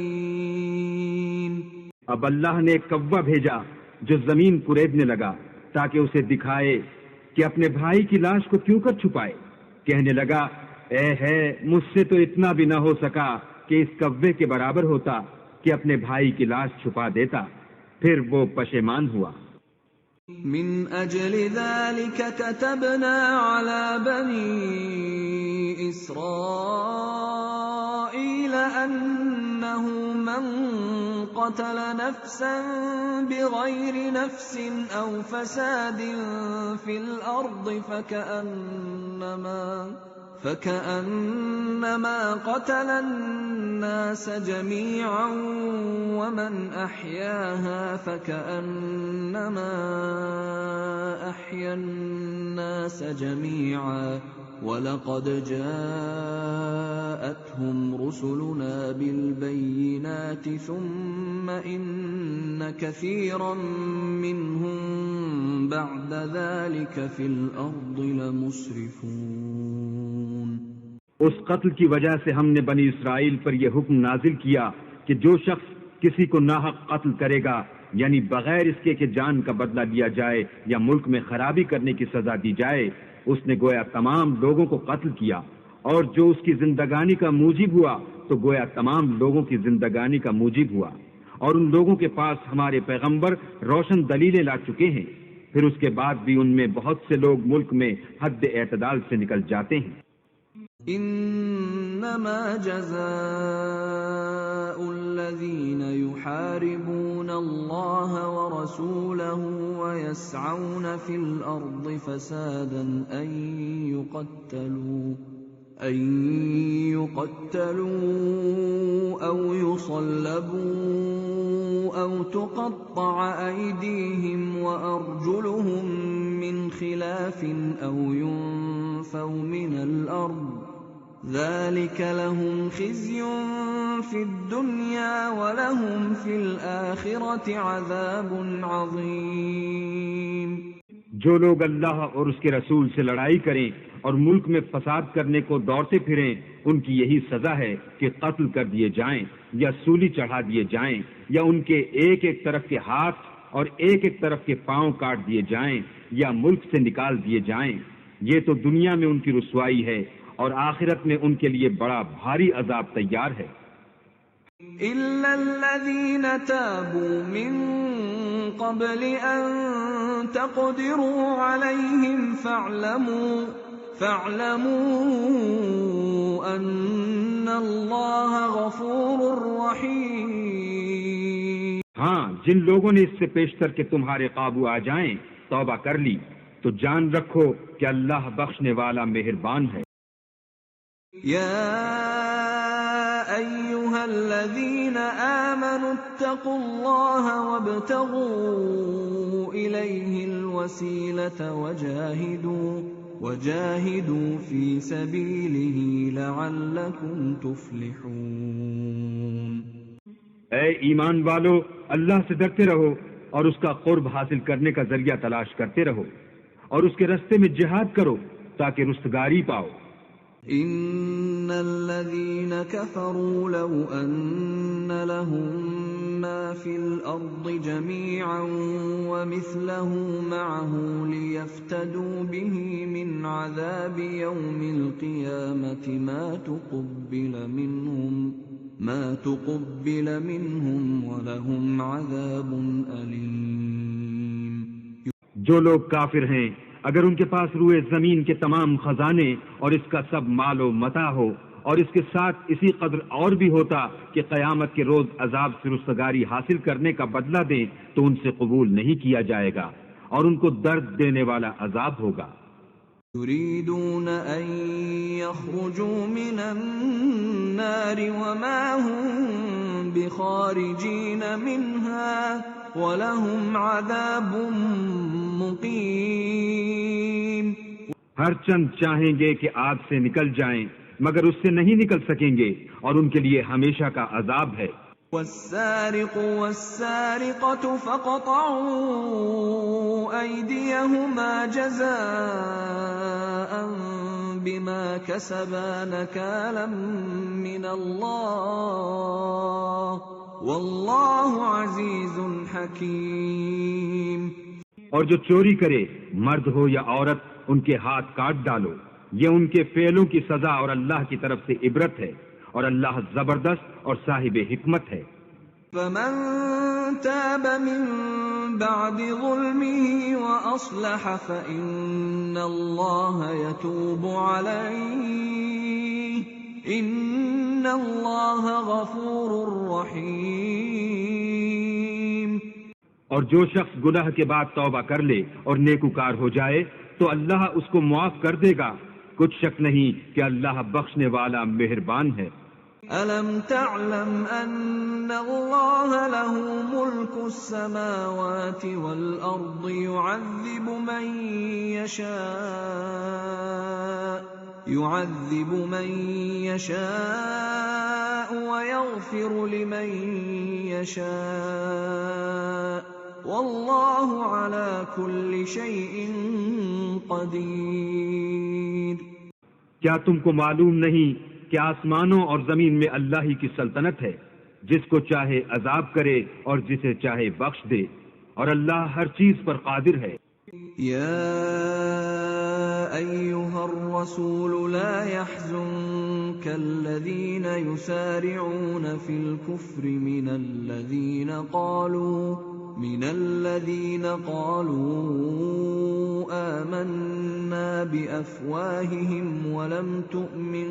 اب اللہ نے ایک کوا بھیجا جو زمین کریدنے لگا تاکہ اسے دکھائے کہ اپنے بھائی کی لاش کو کیوں کر چھپائے. کہنے لگا اے ہے مجھ سے تو اتنا بھی نہ ہو سکا کہ اس کوے کے برابر ہوتا کہ اپنے بھائی کی لاش چھپا دیتا. پھر وہ پشیمان ہوا. من اجل ذلك كتبنا على بني اسرائيل انه من قتل نفسا بغير نفس او فساد في الارض فكأنما قتل الناس جميعا ومن أحياها فكأنما أحيا الناس جميعا وَلَقَدْ جَاءَتْهُمْ رُسُلُنَا بِالْبَيِّنَاتِ ثُمَّ إِنَّ كَثِيرًا مِّنْهُمْ بَعْدَ ذَلِكَ فِي الْأَرْضِ لَمُسْرِفُونَ. اس قتل کی وجہ سے ہم نے بنی اسرائیل پر یہ حکم نازل کیا کہ جو شخص کسی کو ناحق قتل کرے گا یعنی بغیر اس کے کہ جان کا بدلہ لیا جائے یا ملک میں خرابی کرنے کی سزا دی جائے، اس نے گویا تمام لوگوں کو قتل کیا، اور جو اس کی زندگانی کا موجب ہوا تو گویا تمام لوگوں کی زندگانی کا موجب ہوا. اور ان لوگوں کے پاس ہمارے پیغمبر روشن دلیلیں لا چکے ہیں، پھر اس کے بعد بھی ان میں بہت سے لوگ ملک میں حد اعتدال سے نکل جاتے ہیں. انما جزاء الذين يحاربون الله ورسوله ويسعون في الارض فسادا ان يقتلوا او يصلبوا او تقطع ايديهم وارجلهم من خلاف او ينفوا من الارض ذلك لهم خزي في الدنيا ولهم في الآخرة عذاب عظيم. جو لوگ اللہ اور اس کے رسول سے لڑائی کریں اور ملک میں فساد کرنے کو دوڑتے پھریں، ان کی یہی سزا ہے کہ قتل کر دیے جائیں یا سولی چڑھا دیے جائیں یا ان کے ایک ایک طرف کے ہاتھ اور ایک ایک طرف کے پاؤں کاٹ دیے جائیں یا ملک سے نکال دیے جائیں. یہ تو دنیا میں ان کی رسوائی ہے اور آخرت میں ان کے لیے بڑا بھاری عذاب تیار ہے. إِلَّا الَّذِينَ تَابُوا مِن قَبْلِ أَن تَقْدِرُوا عَلَيْهِمْ فَاعْلَمُوا أَنَّ اللَّهَ غَفُورٌ رَّحِيمٌ. ہاں، جن لوگوں نے اس سے پیشتر کہ تمہارے قابو آ جائیں توبہ کر لی تو جان رکھو کہ اللہ بخشنے والا مہربان ہے. يا أيها الذين آمنوا اتقوا الله وابتغوا إليه الوسيلة وجاهدوا في سبيله لعلكم تفلحون. اے ایمان والو، اللہ سے ڈرتے رہو اور اس کا قرب حاصل کرنے کا ذریعہ تلاش کرتے رہو اور اس کے راستے میں جہاد کرو تاکہ رستگاری پاؤ. ان الذين كفروا لو ان لهم ما في الارض جميعا ومثله معه ليفتدوا به من عذاب يوم القيامة ما تقبل منهم ولهم عذاب أليم. جو لوگ کافر ہیں اگر ان کے پاس روئے زمین کے تمام خزانے اور اس کا سب مال و متاع ہو اور اس کے ساتھ اسی قدر اور بھی ہوتا کہ قیامت کے روز عذاب سے رستگاری حاصل کرنے کا بدلہ دیں تو ان سے قبول نہیں کیا جائے گا اور ان کو درد دینے والا عذاب ہوگا. يريدون أن يخرجوا من النار وما هم بخارجين منها وَلَهُمْ عَذَابٌ مُقِيمٌ۔ ہر چند چاہیں گے کہ آگ سے نکل جائیں مگر اس سے نہیں نکل سکیں گے اور ان کے لیے ہمیشہ کا عذاب ہے۔ وَالسَّارِقُ وَالسَّارِقَةُ فَاقْطَعُوا أَيْدِيَهُمَا جَزَاءً بِمَا كَسَبَا نَكَالًا مِّنَ اللَّهِ وَاللَّهُ عَزِيزٌ حَكِيمٌ۔ اور جو چوری کرے مرد ہو یا عورت ان کے ہاتھ کاٹ ڈالو، یہ ان کے فعلوں کی سزا اور اللہ کی طرف سے عبرت ہے، اور اللہ زبردست اور صاحب حکمت ہے۔ فَمَن تَابَ مِن بَعْدِ ظُلْمِهِ وَأَصْلَحَ فَإِنَّ اللَّهَ يَتُوبُ عَلَيْهِ إِنَّ اللَّهَ غَفُورٌ رَّحِيمٌ۔ اور جو شخص گناہ کے بعد توبہ کر لے اور نیکوکار ہو جائے تو اللہ اس کو معاف کر دے گا، کچھ شک نہیں کہ اللہ بخشنے والا مہربان ہے۔ أَلَمْ تَعْلَمْ أَنَّ اللَّهَ لَهُ مُلْكُ السَّمَاوَاتِ وَالْأَرْضِ يُعَذِّبُ مَن يَشَاءُ وَيَغْفِرُ لِمَن يَشَاءُ وَاللَّهُ عَلَى كُلِّ شَيْءٍ قَدِيرٌ۔ کیا تم کو معلوم نہیں کہ آسمانوں اور زمین میں اللہ ہی کی سلطنت ہے، جس کو چاہے عذاب کرے اور جسے چاہے بخش دے، اور اللہ ہر چیز پر قادر ہے۔ يا أيها الرسول لا يحزنك الذين يسارعون في الكفر من الذين قالوا آمنا بأفواههم ولم تؤمن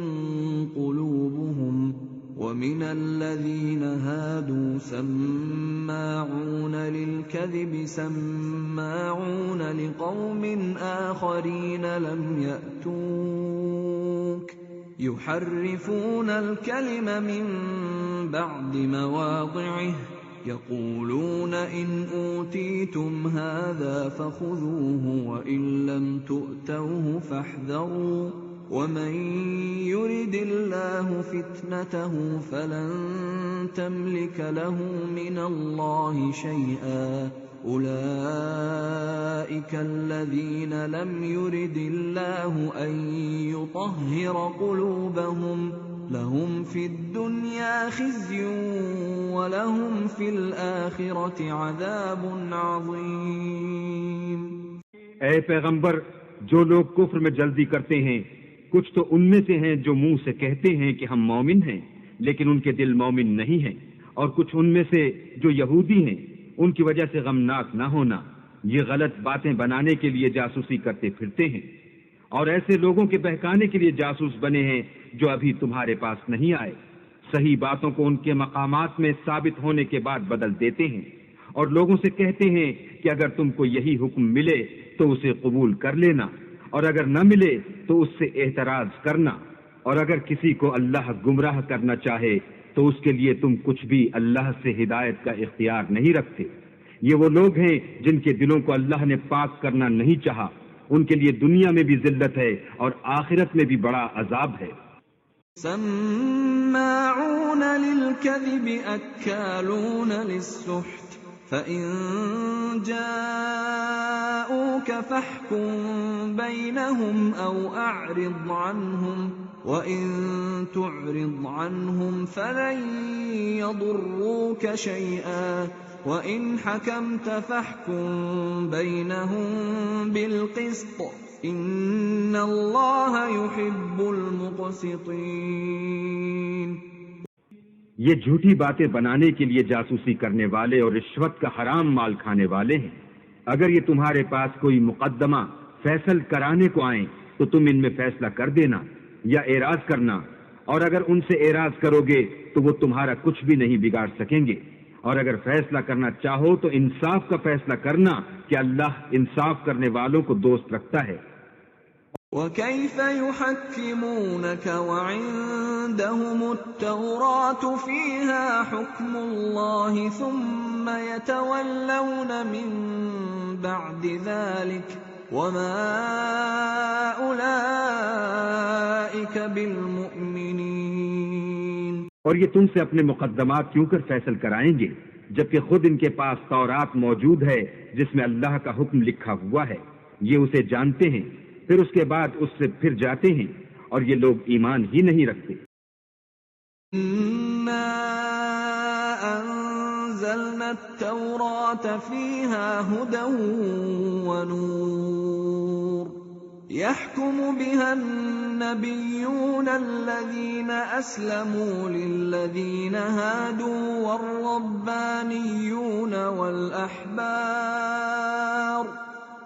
قلوبهم ومن الذين هادوا سماعون للكذب سماعون لقوم آخرين لم يأتوك يحرفون الكلم من بعد مواضعه يقولون إن أوتيتم هذا فخذوه وإن لم تؤتوه فاحذروا ومن يرد الله فتنته فلن تملك له من الله شيئا أولئك الذين لم يرد الله أن يطهر قلوبهم لهم في الدنيا خزي ولهم في الآخرة عذاب عظيم۔ اے پیغمبر، جو لوگ کفر میں جلدی کرتے ہیں کچھ تو ان میں سے ہیں جو منہ سے کہتے ہیں کہ ہم مومن ہیں لیکن ان کے دل مومن نہیں ہیں، اور کچھ ان میں سے جو یہودی ہیں ان کی وجہ سے غمناک نہ ہونا، یہ غلط باتیں بنانے کے لیے جاسوسی کرتے پھرتے ہیں، اور ایسے لوگوں کے بہکانے کے لیے جاسوس بنے ہیں جو ابھی تمہارے پاس نہیں آئے، صحیح باتوں کو ان کے مقامات میں ثابت ہونے کے بعد بدل دیتے ہیں، اور لوگوں سے کہتے ہیں کہ اگر تم کو یہی حکم ملے تو اسے قبول کر لینا، اور اگر نہ ملے تو اس سے اعتراض کرنا، اور اگر کسی کو اللہ گمراہ کرنا چاہے تو اس کے لیے تم کچھ بھی اللہ سے ہدایت کا اختیار نہیں رکھتے۔ یہ وہ لوگ ہیں جن کے دلوں کو اللہ نے پاک کرنا نہیں چاہا، ان کے لیے دنیا میں بھی ذلت ہے اور آخرت میں بھی بڑا عذاب ہے۔ سماعون للكذب أكالون للسحت فإن جاءوك فاحكم بينهم أو أعرض عنهم وإن تعرض عنهم فلن يضروك شيئا وإن حكمت فاحكم بينهم بالقسط إن الله يحب المقسطين۔ یہ جھوٹی باتیں بنانے کے لیے جاسوسی کرنے والے اور رشوت کا حرام مال کھانے والے ہیں۔ اگر یہ تمہارے پاس کوئی مقدمہ فیصل کرانے کو آئیں تو تم ان میں فیصلہ کر دینا یا اعراض کرنا، اور اگر ان سے اعراض کرو گے تو وہ تمہارا کچھ بھی نہیں بگاڑ سکیں گے، اور اگر فیصلہ کرنا چاہو تو انصاف کا فیصلہ کرنا کہ اللہ انصاف کرنے والوں کو دوست رکھتا ہے۔ وَكَيْفَ يُحَكِّمُونَكَ وَعِندَهُمُ التَّوْرَاةُ فِيهَا حُكْمُ اللَّهِ ثُمَّ يَتَوَلَّوْنَ مِن بَعْدِ ذَلِكَ وَمَا أُولَئِكَ بِالْمُؤْمِنِينَ۔ اور یہ تم سے اپنے مقدمات کیوں کر فیصل کرائیں گے جبکہ خود ان کے پاس تورات موجود ہے جس میں اللہ کا حکم لکھا ہوا ہے، یہ اسے جانتے ہیں، پھر اس کے بعد اس سے پھر جاتے ہیں اور یہ لوگ ایمان ہی نہیں رکھتے۔ إِنَّا أَنزَلْنَا التَّوْرَاةَ فِيهَا هُدًى وَنُورٌ يَحْكُمُ بِهَا النَّبِيُّونَ الَّذِينَ أَسْلَمُوا لِلَّذِينَ هَادُوا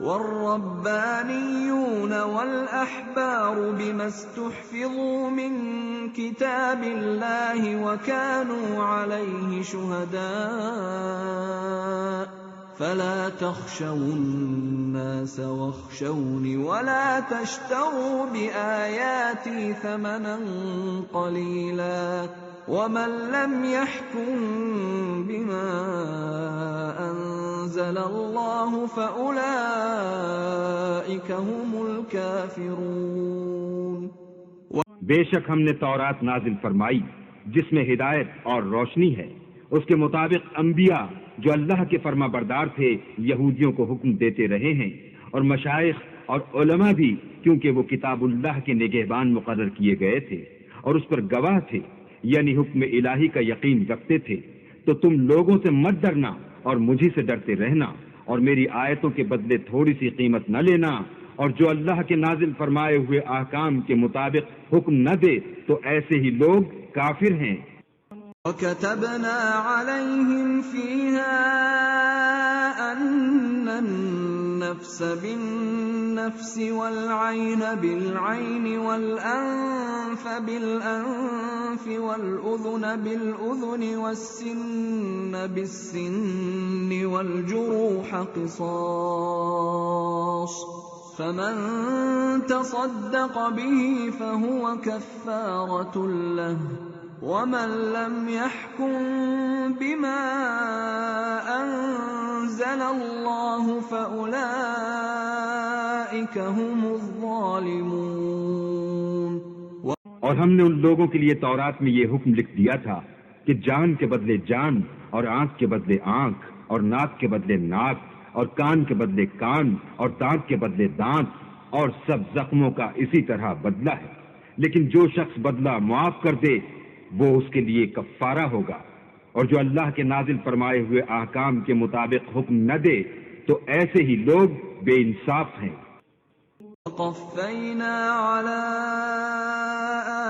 والربانيون والأحبار بما استحفظوا من كتاب الله وكانوا عليه شهداء فلا تخشوا الناس واخشوني ولا تشتروا بآياتي ثمنا قليلا ومن لم يحكم بما أنزل الله فأولئك هم الكافرون۔ بے شک ہم نے تورات نازل فرمائی جس میں ہدایت اور روشنی ہے، اس کے مطابق انبیاء جو اللہ کے فرما بردار تھے یہودیوں کو حکم دیتے رہے ہیں، اور مشائخ اور علماء بھی، کیونکہ وہ کتاب اللہ کے نگہبان مقرر کیے گئے تھے اور اس پر گواہ تھے، یعنی حکم الہی کا یقین رکھتے تھے۔ تو تم لوگوں سے مت ڈرنا اور مجھی سے ڈرتے رہنا، اور میری آیتوں کے بدلے تھوڑی سی قیمت نہ لینا، اور جو اللہ کے نازل فرمائے ہوئے احکام کے مطابق حکم نہ دے تو ایسے ہی لوگ کافر ہیں۔ وَكَتَبْنَا عَلَيْهِمْ فِيهَا أَنَّ النَّفْسَ بِالنَّفْسِ وَالْعَيْنَ بِالْعَيْنِ وَالْأَنفَ بِالْأَنفِ وَالْأُذُنَ بِالْأُذُنِ وَالسِّنَّ بِالسِّنِّ وَالْجُرُوحَ قِصَاصٌ فَمَن تَصَدَّقَ بِهِ فَهُوَ كَفَّارَةٌ لَّهُ وَمَن لَّمْ يَحْكُم بِمَا أَنزَلَ اللَّهُ فَأُولَئِكَ هُمُ الظَّالِمُونَ۔ اور ہم نے ان لوگوں کے لیے تورات میں یہ حکم لکھ دیا تھا کہ جان کے بدلے جان، اور آنکھ کے بدلے آنکھ، اور ناک کے بدلے ناک، اور کان کے بدلے کان، اور دانت کے بدلے دانت، اور سب زخموں کا اسی طرح بدلہ ہے، لیکن جو شخص بدلہ معاف کر دے وہ اس کے لیے کفارہ ہوگا، اور جو اللہ کے نازل فرمائے ہوئے احکام کے مطابق حکم نہ دے تو ایسے ہی لوگ بے انصاف ہیں۔ وَقَفَّيْنَا عَلَىٰ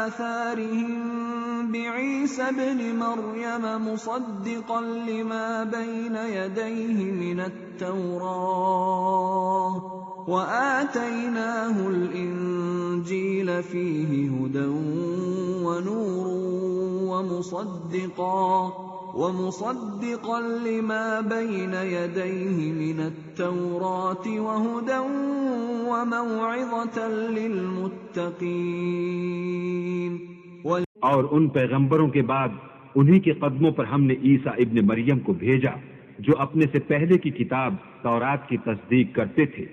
آثَارِهِم بِعِيسَى ابْنِ مَرْيَمَ مُصَدِّقًا لِّمَا بَيْنَ يَدَيْهِ مِنَ التَّوْرَاةِ وَآتَيْنَاهُ الْإِنجِيلَ فِيهِ هُدًى وَنُورٌ وَمُصَدِّقًا لِّمَا بَيْنَ يَدَيْهِ مِنَ التَّوْرَاةِ وَهُدًى وَمَوْعِظَةً لِّلْمُتَّقِينَ۔ اور ان پیغمبروں کے بعد انہی کے قدموں پر ہم نے عیسیٰ ابن مریم کو بھیجا جو اپنے سے پہلے کی کتاب تورات کی تصدیق کرتے تھے،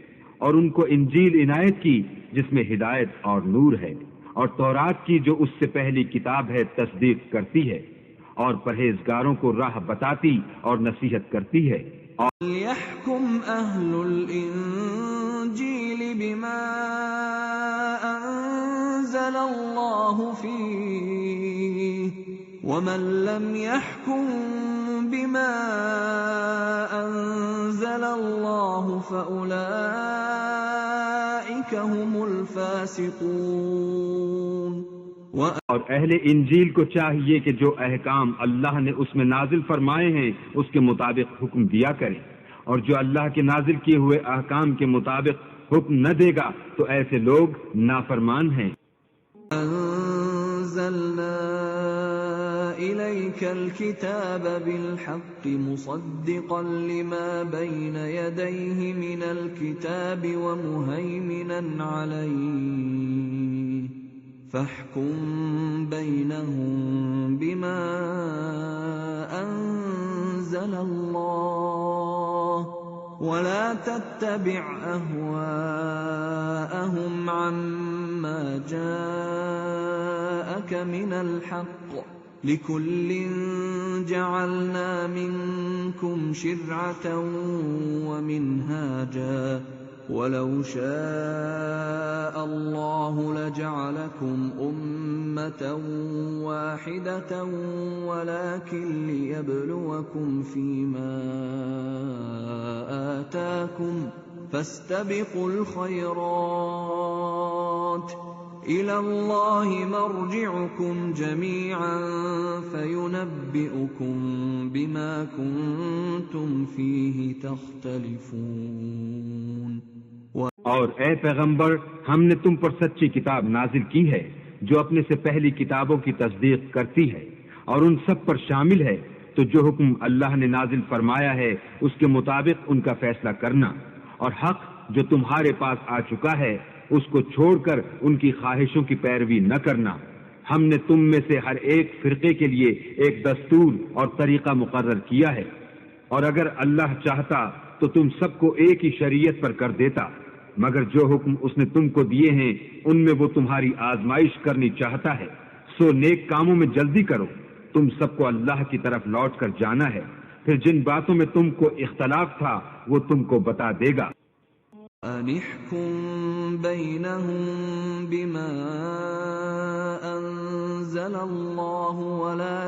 اور ان کو انجیل عنایت کی جس میں ہدایت اور نور ہے، اور تورات کی جو اس سے پہلی کتاب ہے تصدیق کرتی ہے، اور پرہیزگاروں کو راہ بتاتی اور نصیحت کرتی ہے۔ لِيَحْكُمْ أَهْلُ الْإِنجِيلِ بِمَا أَنزَلَ اللَّهُ فِيهِ وَمَن لَّمْ يَحْكُم بِمَا أَنزَلَ اللَّهُ فَأُولَئِكَ هُمُ الْفَاسِقُونَ۔ اور اہل انجیل کو چاہیے کہ جو احکام اللہ نے اس میں نازل فرمائے ہیں اس کے مطابق حکم دیا کریں، اور جو اللہ کے نازل کیے ہوئے احکام کے مطابق حکم نہ دے گا تو ایسے لوگ نافرمان ہیں۔ أَنزَلْنَا إليك الكتاب بالحق مصدقا لما بين يديه من الكتاب ومهيمنا عليه فاحكم بينهم بما أنزل الله ولا تتبع أهواءهم عما جاءك من الحق لكل جعلنا منكم شرعة ومنهاجا ولو شاء الله لجعلكم أمة واحدة ولكن ليبلوكم فيما آتاكم فاستبقوا الخيرات إلى الله مرجعكم جميعا فينبئكم بما كنتم فيه تختلفون. اور اے پیغمبر، ہم نے تم پر سچی کتاب نازل کی ہے جو اپنے سے پہلی کتابوں کی تصدیق کرتی ہے اور ان سب پر شامل ہے، تو جو حکم اللہ نے نازل فرمایا ہے اس کے مطابق ان کا فیصلہ کرنا، اور حق جو تمہارے پاس آ چکا ہے اس کو چھوڑ کر ان کی خواہشوں کی پیروی نہ کرنا. ہم نے تم میں سے ہر ایک فرقے کے لیے ایک دستور اور طریقہ مقرر کیا ہے، اور اگر اللہ چاہتا تو تم سب کو ایک ہی شریعت پر کر دیتا، مگر جو حکم اس نے تم کو دیے ہیں ان میں وہ تمہاری آزمائش کرنی چاہتا ہے، سو نیک کاموں میں جلدی کرو. تم سب کو اللہ کی طرف لوٹ کر جانا ہے، پھر جن باتوں میں تم کو اختلاف تھا وہ تم کو بتا دے گا. أن احكم بينهم بما أنزل الله ولا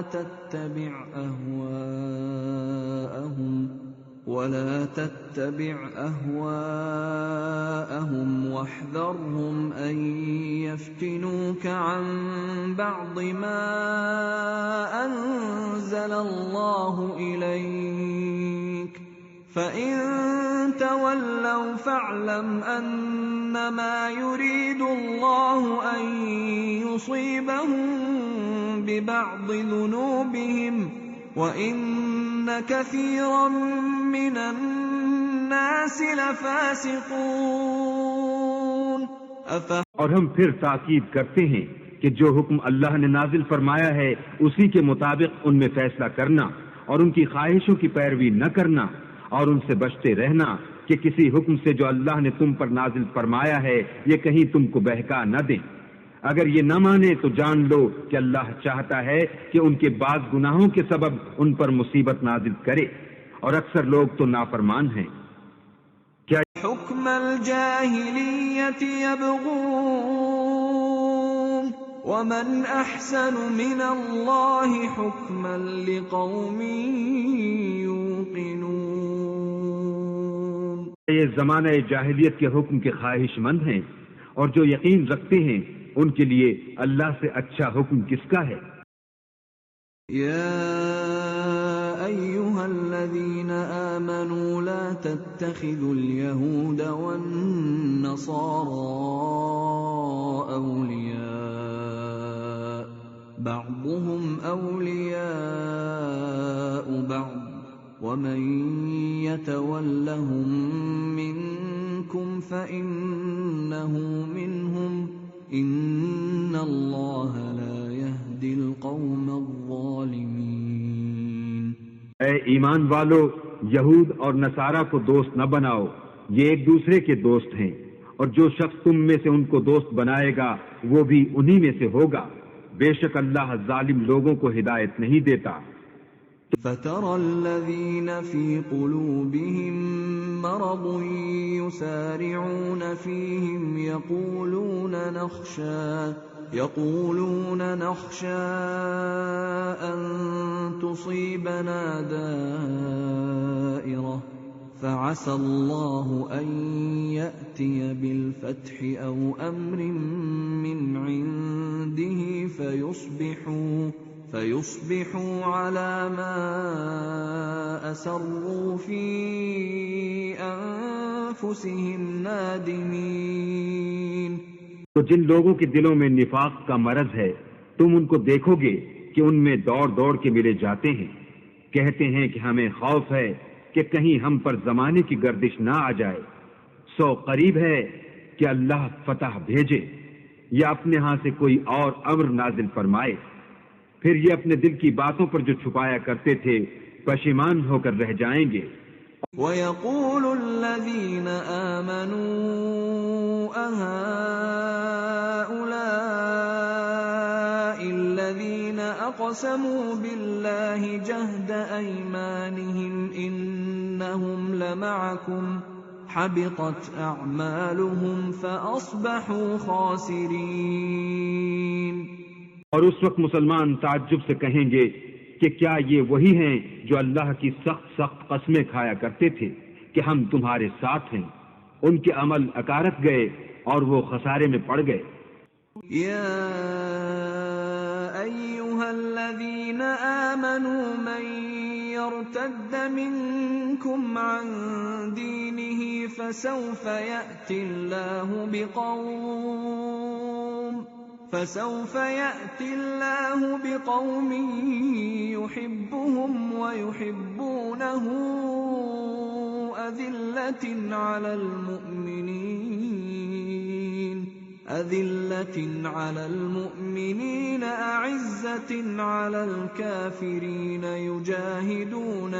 تتبع أهواءهم واحذرهم أن يفتنوك عن بعض ما أنزل الله إليك فإن تولوا فاعلم أنما يريد الله أن يصيبهم ببعض ذنوبهم وَإِنَّ كَثِيرًا مِّنَ النَّاسِ لَفَاسِقُونَ. اور ہم پھر تاکید کرتے ہیں کہ جو حکم اللہ نے نازل فرمایا ہے اسی کے مطابق ان میں فیصلہ کرنا اور ان کی خواہشوں کی پیروی نہ کرنا، اور ان سے بچتے رہنا کہ کسی حکم سے جو اللہ نے تم پر نازل فرمایا ہے یہ کہیں تم کو بہکا نہ دیں. اگر یہ نہ مانے تو جان لو کہ اللہ چاہتا ہے کہ ان کے بعض گناہوں کے سبب ان پر مصیبت نازل کرے، اور اکثر لوگ تو نافرمان ہیں. کیا حکم الجاہلیت یبغون ومن احسن من اللہ حکما لقوم یوقنون. یہ زمانہ جاہلیت کے حکم کے خواہش مند ہیں، اور جو یقین رکھتے ہیں ان کے لیے اللہ سے اچھا حکم کس کا ہے؟ یا ایھا الذین آمنوا لا تتخذوا اليہود والنصارى اولیاء بعضهم اولیاء بعض ومن يتولهم منكم فإنه منهم ان اللہ لا يهدی القوم الظالمین. اے ایمان والو، یہود اور نصارہ کو دوست نہ بناؤ، یہ ایک دوسرے کے دوست ہیں، اور جو شخص تم میں سے ان کو دوست بنائے گا وہ بھی انہی میں سے ہوگا. بے شک اللہ ظالم لوگوں کو ہدایت نہیں دیتا. فَتَرَى الَّذِينَ فِي قُلُوبِهِم مَّرَضٌ يُسَارِعُونَ فِيهِمْ يَقُولُونَ نَخْشَىٰ أَن تُصِيبَنَا دَائِرَةٌ فَعَسَى اللَّهُ أَن يَأْتِيَ بِالْفَتْحِ أَوْ أَمْرٍ مِّنْ عِندِهِ فَيُصْبِحُوا عَلَى مَا أَسَرُّوا فِي أَنفُسِهِمْ نَادِمِينَ. تو جن لوگوں کے دلوں میں نفاق کا مرض ہے تم ان کو دیکھو گے کہ ان میں دوڑ دوڑ کے ملے جاتے ہیں، کہتے ہیں کہ ہمیں خوف ہے کہ کہیں ہم پر زمانے کی گردش نہ آ جائے، سو قریب ہے کہ اللہ فتح بھیجے یا اپنے ہاں سے کوئی اور امر نازل فرمائے، پھر یہ اپنے دل کی باتوں پر جو چھپایا کرتے تھے پشیمان ہو کر رہ جائیں گے۔ وَيَقُولُ الَّذِينَ آمَنُوا أَهَٰؤُلَاءِ الَّذِينَ أَقْسَمُوا بِاللَّهِ جَهْدَ أَيْمَانِهِمْ إِنَّهُمْ لَمَعَكُمْ حَبِطَتْ أَعْمَالُهُمْ فَأَصْبَحُوا خَاسِرِينَ۔ اور اس وقت مسلمان تعجب سے کہیں گے کہ کیا یہ وہی ہیں جو اللہ کی سخت سخت قسمیں کھایا کرتے تھے کہ ہم تمہارے ساتھ ہیں، ان کے عمل اکارت گئے اور وہ خسارے میں پڑ گئے۔ یا ایھا الذین آمنوا من یرتد منکم عن دینہ فسوف یأتی اللہ بقوم يحبهم ويحبونه أذلة على المؤمنين أعزة على الكافرين يجاهدون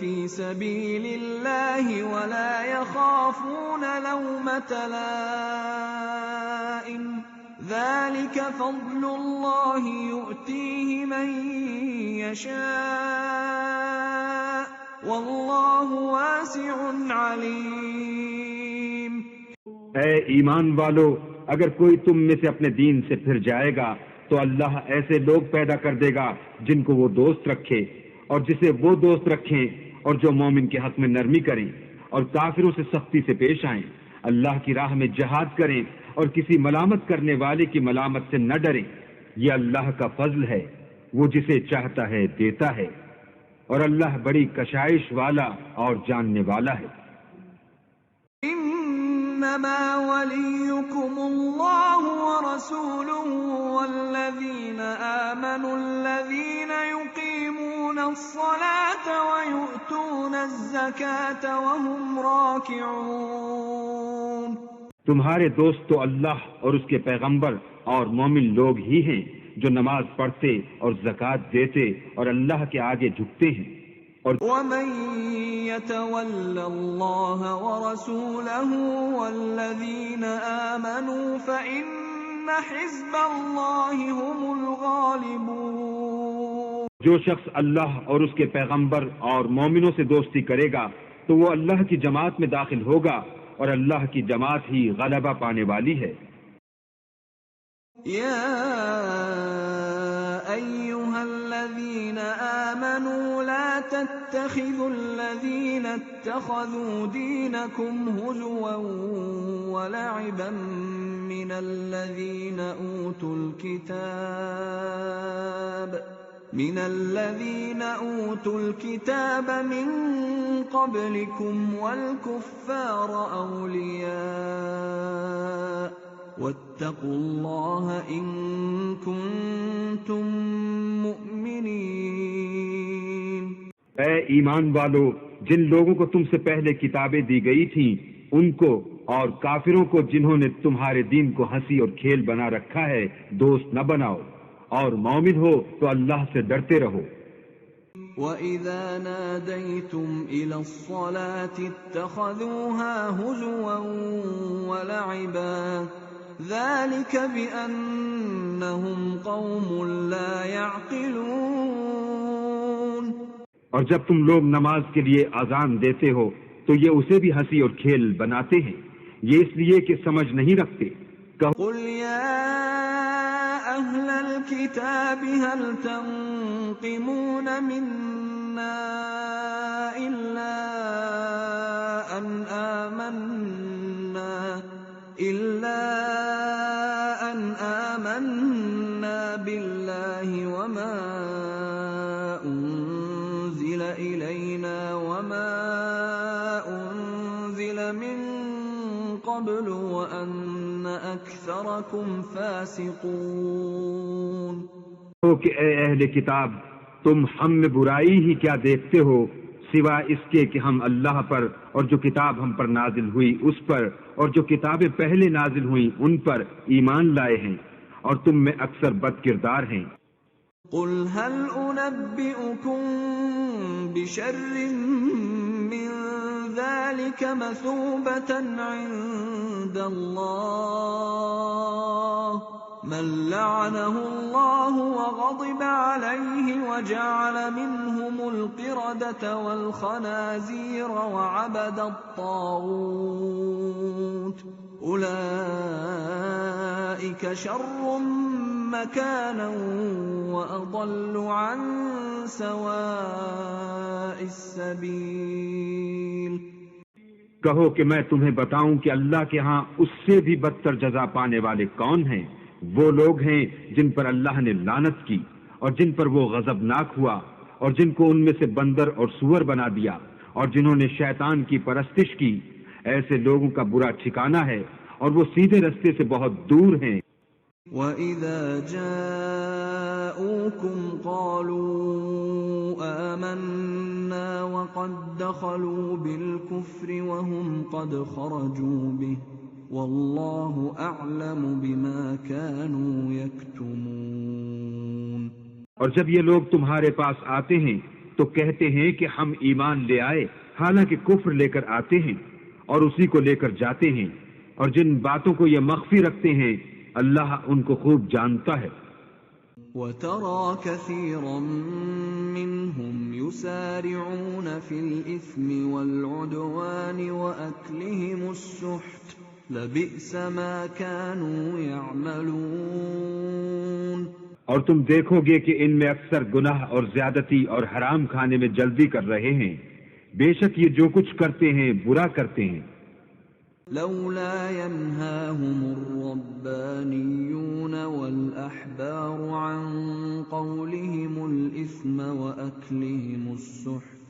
في سبيل الله ولا يخافون لومة لائم ذلك فضل الله يؤتيه من يشاء والله واسع عليم۔ اے ایمان والو، اگر کوئی تم میں سے اپنے دین سے پھر جائے گا تو اللہ ایسے لوگ پیدا کر دے گا جن کو وہ دوست رکھے اور جسے وہ دوست رکھیں، اور جو مومن کے حق میں نرمی کریں اور کافروں سے سختی سے پیش آئیں، اللہ کی راہ میں جہاد کریں اور کسی ملامت کرنے والے کی ملامت سے نہ ڈریں۔ یہ اللہ کا فضل ہے، وہ جسے چاہتا ہے دیتا ہے، اور اللہ بڑی کشائش والا اور جاننے والا ہے۔ انما وليكم الله ورسوله والذين آمنوا الذين يقيمون الصلاة ويؤتون الزكاة وهم راكعون۔ تمہارے دوست تو اللہ اور اس کے پیغمبر اور مومن لوگ ہی ہیں جو نماز پڑھتے اور زکوٰۃ دیتے اور اللہ کے آگے جھکتے ہیں۔ وَمَن يَتَوَلَّ اللَّهَ وَرَسُولَهُ وَالَّذِينَ آمَنُوا فَإِنَّ حِزْبَ اللَّهِ هُمُ الْغَالِبُونَ۔ جو شخص اللہ اور اس کے پیغمبر اور مومنوں سے دوستی کرے گا تو وہ اللہ کی جماعت میں داخل ہوگا، اور اللہ کی جماعت ہی غلبہ پانے والی ہے۔ یا ایھا الذین آمنوا لا تتخذوا الذین اتخذوا دینکم ہزوا ولعبا من الذین اوتوا الكتاب من قبلكم والكفار اولیاء واتقوا اللہ ان کنتم مؤمنین۔ اے ایمان والو، جن لوگوں کو تم سے پہلے کتابیں دی گئی تھیں ان کو اور کافروں کو جنہوں نے تمہارے دین کو ہنسی اور کھیل بنا رکھا ہے دوست نہ بناؤ، اور مومن ہو تو اللہ سے ڈرتے رہو۔ وَإِذَا نَادَيْتُمْ إِلَى الصَّلَاةِ اتَّخَذُوهَا هُزُوًا وَلَعِبًا ذَلِكَ بِأَنَّهُمْ قَوْمٌ لَا يَعْقِلُونَ۔ اور جب تم لوگ نماز کے لیے اذان دیتے ہو تو یہ اسے بھی ہنسی اور کھیل بناتے ہیں، یہ اس لیے کہ سمجھ نہیں رکھتے۔ قُلْ يَا أَهْلَ الْكِتَابِ هَلْ تَنقِمُونَ مِنَّا إِلَّا أَنْ آمَنَّا بِاللَّهِ وَمَا أُنزِلَ إِلَيْنَا وَمَا أُنزِلَ مِن قَبْلُ وَأَنَّ أكثركم فاسقون. کہ اے اہل کتاب تم ہم میں برائی ہی کیا دیکھتے ہو سوا اس کے کہ ہم اللہ پر اور جو کتاب ہم پر نازل ہوئی اس پر اور جو کتابیں پہلے نازل ہوئیں ان پر ایمان لائے ہیں اور تم میں اکثر بد کردار ہیں. قل هل أنبئكم بشر من ذلك مثوبة عند الله من لعنه الله وغضب عليه وجعل منهم القردة والخنازير وعبد الطاغوت أولئك شر مكانا وأضل عن سواء السبيل. کہو کہ میں تمہیں بتاؤں کہ اللہ کے ہاں اس سے بھی بدتر جزا پانے والے کون ہیں؟ وہ لوگ ہیں جن پر اللہ نے لعنت کی اور جن پر وہ غضبناک ہوا اور جن کو ان میں سے بندر اور سور بنا دیا اور جنہوں نے شیطان کی پرستش کی. ایسے لوگوں کا برا ٹھکانہ ہے اور وہ سیدھے رستے سے بہت دور ہیں. وَإِذَا جَاءُوكُمْ قَالُوا آمَنَّا وَقَدْ دَخَلُوا بِالْكُفْرِ وَهُمْ قَدْ خَرَجُوا بِهِ وَاللَّهُ أَعْلَمُ بِمَا كَانُوا يَكْتُمُونَ. اور جب یہ لوگ تمہارے پاس آتے ہیں تو کہتے ہیں کہ ہم ایمان لے آئے حالانکہ کفر لے کر آتے ہیں اور اسی کو لے کر جاتے ہیں، اور جن باتوں کو یہ مخفی رکھتے ہیں اللہ ان کو خوب جانتا ہے. وَتَرَى كَثِيرًا مِّنْهُمْ يُسَارِعُونَ فِي الْإِثْمِ وَالْعُدْوَانِ وَأَكْلِهِمُ السُّحْتَ لَبِئْسَ مَا كَانُوا يَعْمَلُونَ. اور تم دیکھو گے کہ ان میں اکثر گناہ اور زیادتی اور حرام کھانے میں جلدی کر رہے ہیں. بے شک یہ جو کچھ کرتے ہیں برا کرتے ہیں. لولا ينهاهم الربانيون والأحبار عن قولهم الإثم وأكلهم السحت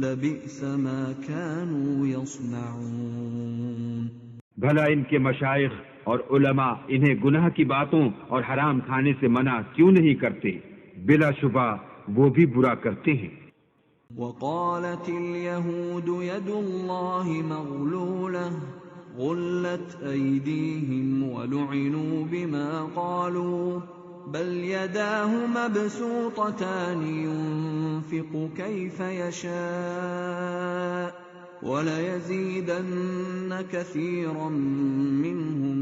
لبئس ما كانوا يصنعون. بھلا ان کے مشائخ اور علماء انہیں گناہ کی باتوں اور حرام کھانے سے منع کیوں نہیں کرتے؟ بلا شبہ وہ بھی برا کرتے ہیں. وقالت اليهود يد الله مغلولة غلت أيديهم ولعنوا بما قالوا بل يداه مبسوطتان ينفق كيف يشاء وليزيدن كثيرا منهم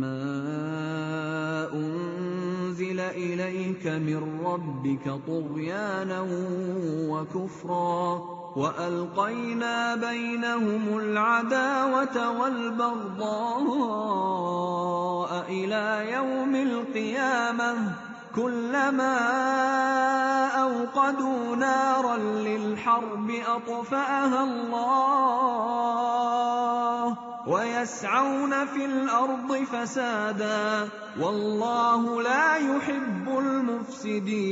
ما أنزل إليك من ربك طغيانا وكفرا وألقينا بينهم العداوة والبغضاء إلى يوم القيامة كلما أوقدوا نارا للحرب أطفأها الله ويسعون في الأرض فسادا والله لا يحب المفسدين.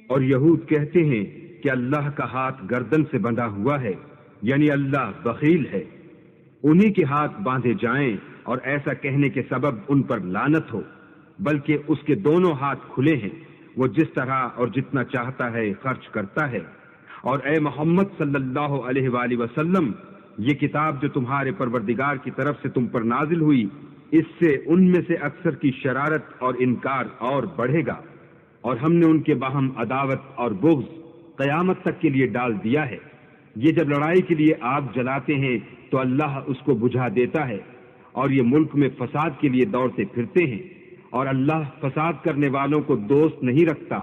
اور یہود کہتے ہیں کہ اللہ کا ہاتھ گردن سے بندھا ہوا ہے، یعنی اللہ بخیل ہے، انہی کے ہاتھ باندھے جائیں اور ایسا کہنے کے سبب ان پر لعنت ہو، بلکہ اس کے دونوں ہاتھ کھلے ہیں، وہ جس طرح اور جتنا چاہتا ہے خرچ کرتا ہے. اور اے محمد صلی اللہ علیہ وآلہ وسلم، یہ کتاب جو تمہارے پروردگار کی طرف سے تم پر نازل ہوئی، اس سے ان میں سے اکثر کی شرارت اور انکار اور بڑھے گا، اور ہم نے ان کے باہم عداوت اور بغض قیامت تک کے لیے ڈال دیا ہے. یہ جب لڑائی کے لیے آگ جلاتے ہیں تو اللہ اس کو بجھا دیتا ہے، اور یہ ملک میں فساد کے لیے دوڑتے پھرتے ہیں، اور اللہ فساد کرنے والوں کو دوست نہیں رکھتا.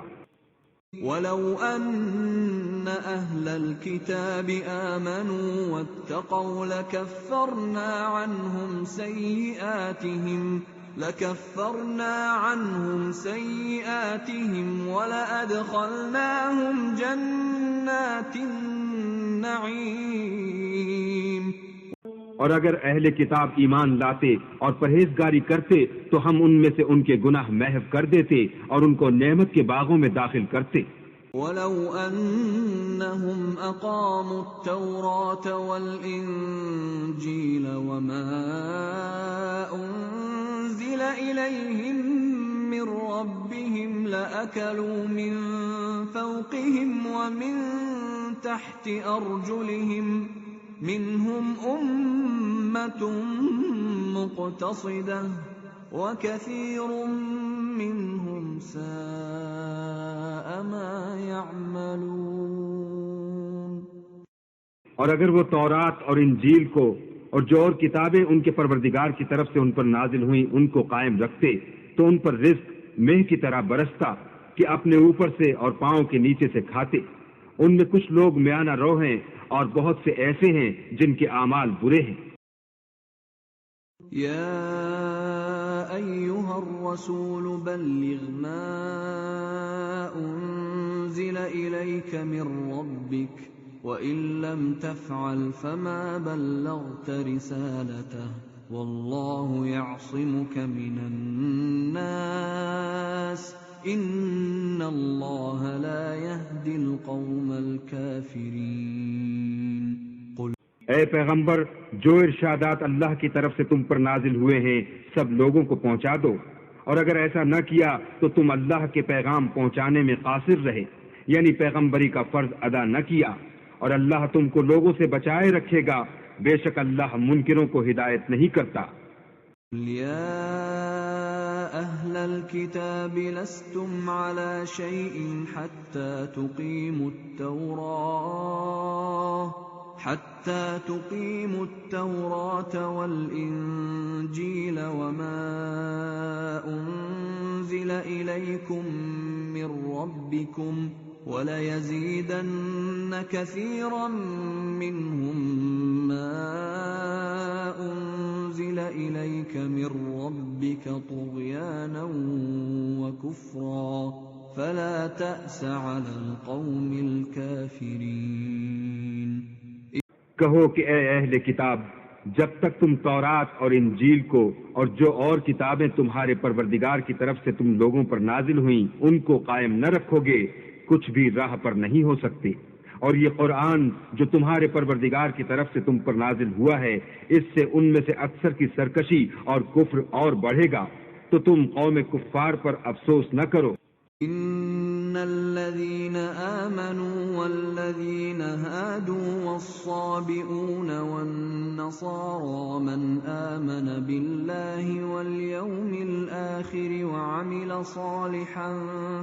وَلَوْ أَنَّ أَهْلَ الْكِتَابِ آمَنُوا وَاتَّقَوْا لَكَفَّرْنَا عَنْهُمْ سَيِّئَاتِهِمْ وَلَأَدْخَلْنَاهُمْ جَنَّاتِ النَّعِيمِ. اور اگر اہل کتاب ایمان لاتے اور پرہیزگاری کرتے تو ہم ان میں سے ان کے گناہ محو کر دیتے اور ان کو نعمت کے باغوں میں داخل کرتے. وَلَوْ أَنَّهُمْ أَقَامُوا التَّوْرَاةَ وَالْإِنْجِيلَ وَمَا أُنْزِلَ إِلَيْهِمْ مِنْ رَبِّهِمْ لَأَكَلُوا مِنْ فَوْقِهِمْ وَمِنْ تَحْتِ أَرْجُلِهِمْ مِنْهُمْ أُمَّةٌ مُقْتَصِدَةٌ وَكَثِيرٌ مِّنْهُمْ سَاءَ مَا يَعْمَلُونَ۔ اور اگر وہ تورات اور انجیل کو اور جو اور کتابیں ان کے پروردگار کی طرف سے ان پر نازل ہوئیں ان کو قائم رکھتے تو ان پر رزق مہ کی طرح برستا کہ اپنے اوپر سے اور پاؤں کے نیچے سے کھاتے۔ ان میں کچھ لوگ میانہ رو ہیں اور بہت سے ایسے ہیں جن کے اعمال برے ہیں۔ یا ایھا الرسول بلغ ما انزل الیک من ربک وَإِن لَّمْ تَفْعَلْ فَمَا بَلَّغْتَ رِسَالَتَهُ وَاللَّهُ يَعْصِمُكَ مِنَ النَّاسِ إِنَّ اللَّهَ لَا يَهْدِي الْقَوْمَ الْكَافِرِينَ۔ اے پیغمبر، جو ارشادات اللہ کی طرف سے تم پر نازل ہوئے ہیں سب لوگوں کو پہنچا دو، اور اگر ایسا نہ کیا تو تم اللہ کے پیغام پہنچانے میں قاصر رہے، یعنی پیغمبری کا فرض ادا نہ کیا، اور اللہ تم کو لوگوں سے بچائے رکھے گا، بے شک اللہ منکروں کو ہدایت نہیں کرتا۔ یا اہل الکتاب لستم علی شیء حتى تقيموا التوراة والإنجيل وما أنزل إليكم من ربكم وَلَيَزِيدَنَّ كَثِيرًا مِّنْهُمْ مَا أُنزِلَ إِلَيْكَ مِن رَّبِّكَ طُغْيَانًا وَكُفْرًا فَلَا تَأْسَ عَلَى الْقَوْمِ الْكَافِرِينَ۔ کہو کہ اے اہل کتاب، جب تک تم تورات اور انجیل کو اور جو اور کتابیں تمہارے پروردگار کی طرف سے تم لوگوں پر نازل ہوئیں ان کو قائم نہ رکھو گے، کچھ بھی راہ پر نہیں ہو سکتے۔ اور یہ قرآن جو تمہارے پروردگار کی طرف سے تم پر نازل ہوا ہے، اس سے ان میں سے اکثر کی سرکشی اور کفر اور بڑھے گا، تو تم قوم کفار پر افسوس نہ کرو۔ ان الذين آمنوا والذين هادوا والصابئون والنصارى من آمن بالله واليوم الآخر وعمل صالحا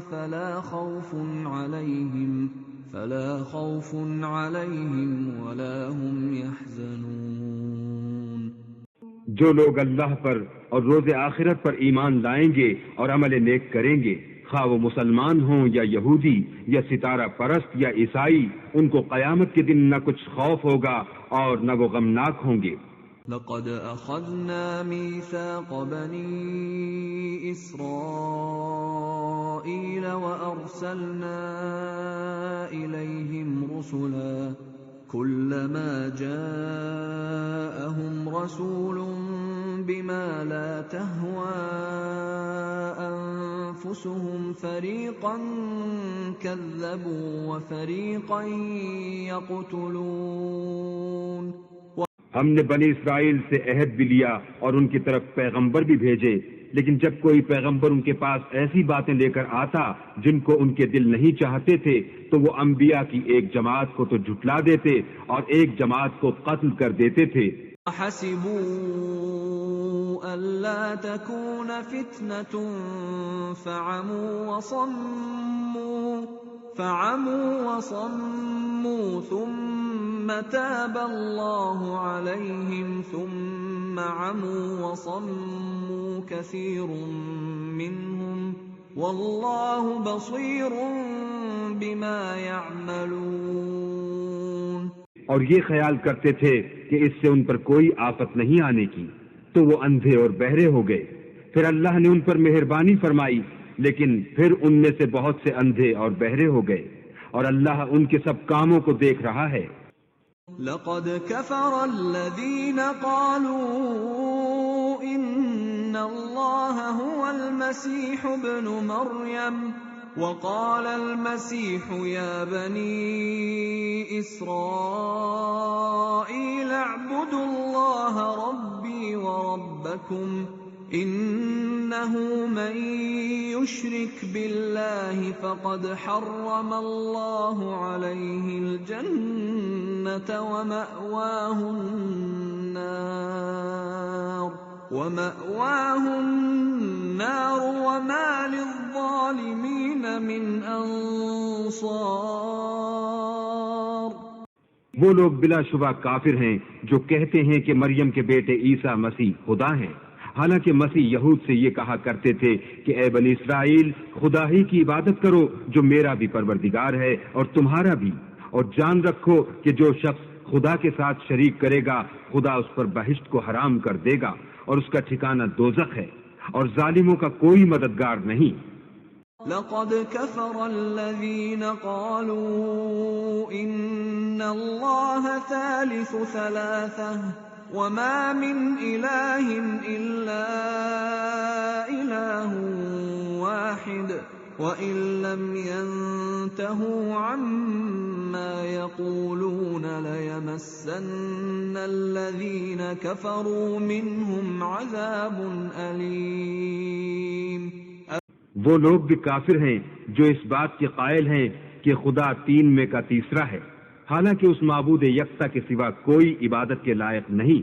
فلا خوف عليهم ولا هم يحزنون۔ جو لوگ اللہ پر اور روز آخرت پر ایمان لائیں گے اور عمل نیک کریں گے، خواہ وہ مسلمان ہوں یا یہودی یا ستارہ پرست یا عیسائی، ان کو قیامت کے دن نہ کچھ خوف ہوگا اور نہ وہ غمناک ہوں گے۔ لقد اخذنا ميثاق بني اسرائيل وارسلنا اليهم رسلا كلما جاءهم رسول بما لا تهوى انفسهم فريقا كذبوا وفريقا يقتلون۔ ہم نے بنی اسرائیل سے عہد بھی لیا اور ان کی طرف پیغمبر بھی بھیجے، لیکن جب کوئی پیغمبر ان کے پاس ایسی باتیں لے کر آتا جن کو ان کے دل نہیں چاہتے تھے تو وہ انبیاء کی ایک جماعت کو تو جھٹلا دیتے اور ایک جماعت کو قتل کر دیتے تھے۔ حسبوا ألا تكون فتنة فعموا وصموا ثم تاب الله عليهم ثم عموا وصموا كثير منهم والله بصير بما يعملون۔ اور یہ خیال کرتے تھے کہ اس سے ان پر کوئی آفت نہیں آنے کی، تو وہ اندھے اور بہرے ہو گئے۔ پھر اللہ نے ان پر مہربانی فرمائی، لیکن پھر ان میں سے بہت سے اندھے اور بہرے ہو گئے، اور اللہ ان کے سب کاموں کو دیکھ رہا ہے۔ لقد كفر الذين قالوا ان الله هو المسيح ابن مريم وقال المسيح يا بني إسرائيل اعبدوا الله ربي وربكم إنه من يشرك بالله فقد حرم الله عليه الجنة ومأواه النار وما للظالمين من انصار۔ وہ لوگ بلا شبہ کافر ہیں جو کہتے ہیں کہ مریم کے بیٹے عیسیٰ مسیح خدا ہیں، حالانکہ مسیح یہود سے یہ کہا کرتے تھے کہ اے بنی اسرائیل، خدا ہی کی عبادت کرو جو میرا بھی پروردگار ہے اور تمہارا بھی، اور جان رکھو کہ جو شخص خدا کے ساتھ شریک کرے گا خدا اس پر بہشت کو حرام کر دے گا اور اس کا ٹھکانہ دوزخ ہے، اور ظالموں کا کوئی مددگار نہیں۔ لقد كفر الذين قالوا إن الله ثالث ثلاثة وما من إله إلا إله واحد وإن لم ينتهوا عما يقولون ليمسن الذين كفروا منهم عذاب أليم۔ وہ لوگ بھی کافر ہیں جو اس بات کے قائل ہیں کہ خدا تین میں کا تیسرا ہے، حالانکہ اس معبود یکتا کے سوا کوئی عبادت کے لائق نہیں۔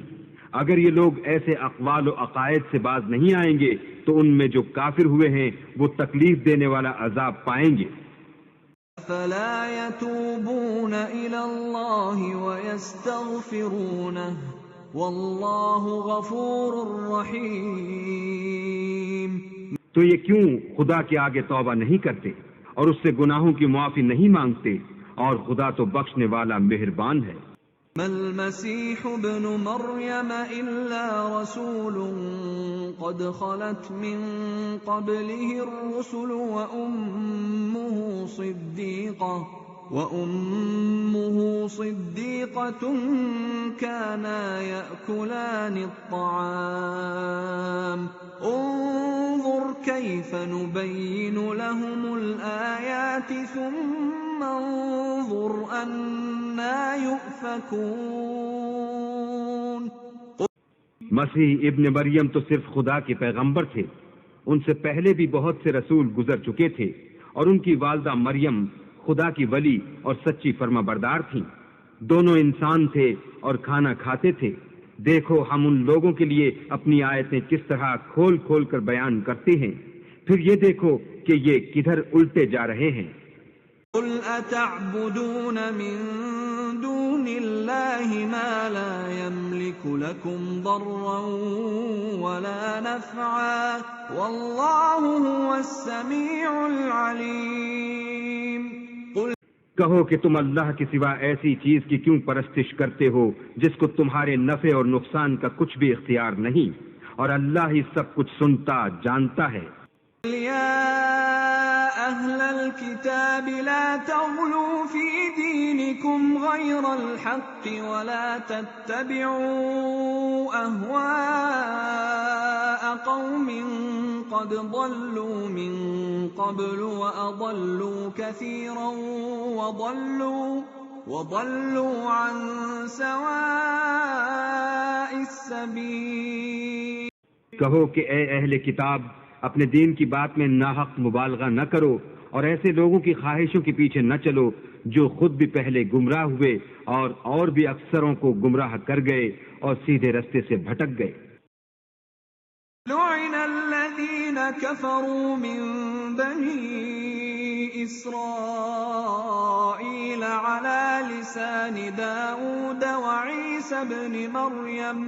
اگر یہ لوگ ایسے اقوال و عقائد سے باز نہیں آئیں گے تو ان میں جو کافر ہوئے ہیں وہ تکلیف دینے والا عذاب پائیں گے۔ فلا يتوبون إلى الله ويستغفرونه والله غفور رحيم۔ تو یہ کیوں خدا کے آگے توبہ نہیں کرتے اور اس سے گناہوں کی معافی نہیں مانگتے، اور خدا تو بخشنے والا مہربان ہے۔ ما المسيح ابن مريم إلا رسول قد خلت من قبله الرسل وأمه صديقة كانا يأكلان الطعام انظر كيف نبين لهم الآيات ثم انظر أنا يؤفكون۔ مسیح ابن مریم تو صرف خدا کے پیغمبر تھے، ان سے پہلے بھی بہت سے رسول گزر چکے تھے، اور ان کی والدہ مریم خدا کی ولی اور سچی فرما بردار تھیں، دونوں انسان تھے اور کھانا کھاتے تھے۔ دیکھو ہم ان لوگوں کے لیے اپنی آیتیں کس طرح کھول کھول کر بیان کرتے ہیں، پھر یہ دیکھو کہ یہ کدھر الٹے جا رہے ہیں۔ قل اتعبدون من دون الله ما لا يملك لكم ضرا ولا نفعا والله هو السميع العليم۔ کہو کہ تم اللہ کے سوا ایسی چیز کی کیوں پرستش کرتے ہو جس کو تمہارے نفع اور نقصان کا کچھ بھی اختیار نہیں، اور اللہ ہی سب کچھ سنتا جانتا ہے۔ يا أهل الكتاب لا تغلوا في دينكم غير الحق ولا تتبعوا أهواء قوم قد ضلوا من قبل وأضلوا كثيرا وضلوا عن سواء السبيل۔ کہو کہ اے اہل کتاب، اپنے دین کی بات میں ناحق مبالغہ نہ کرو، اور ایسے لوگوں کی خواہشوں کے پیچھے نہ چلو جو خود بھی پہلے گمراہ ہوئے اور بھی اکثروں کو گمراہ کر گئے اور سیدھے رستے سے بھٹک گئے۔ لعن الذين كفروا من بني إسرائيل على لسان داود وعيسى بن مريم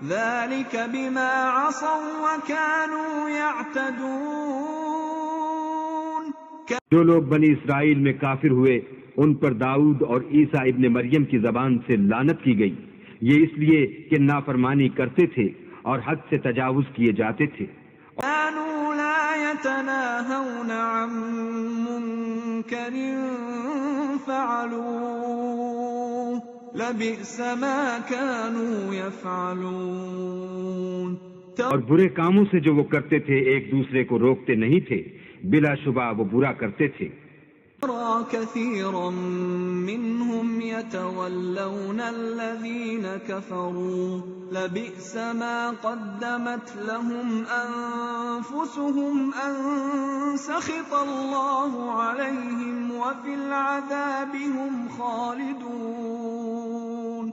ذلك بما عصوا وكانوا يعتدون۔ جو لوگ بنی اسرائیل میں کافر ہوئے ان پر داؤد اور عیسیٰ ابن مریم کی زبان سے لعنت کی گئی، یہ اس لیے کہ نافرمانی کرتے تھے اور حد سے تجاوز کیے جاتے تھے۔ كانوا لا يتناهون عن منكر فعلوه لبئس ما كانوا يفعلون۔ اور برے کاموں سے جو وہ کرتے تھے ایک دوسرے کو روکتے نہیں تھے، بلا شبہ وہ برا کرتے تھے۔ ترى كثيرا منهم يتولون الذين كفروا لبئس ما قدمت لهم أنفسهم أن سخط الله عليهم وفي العذاب هم خالدون۔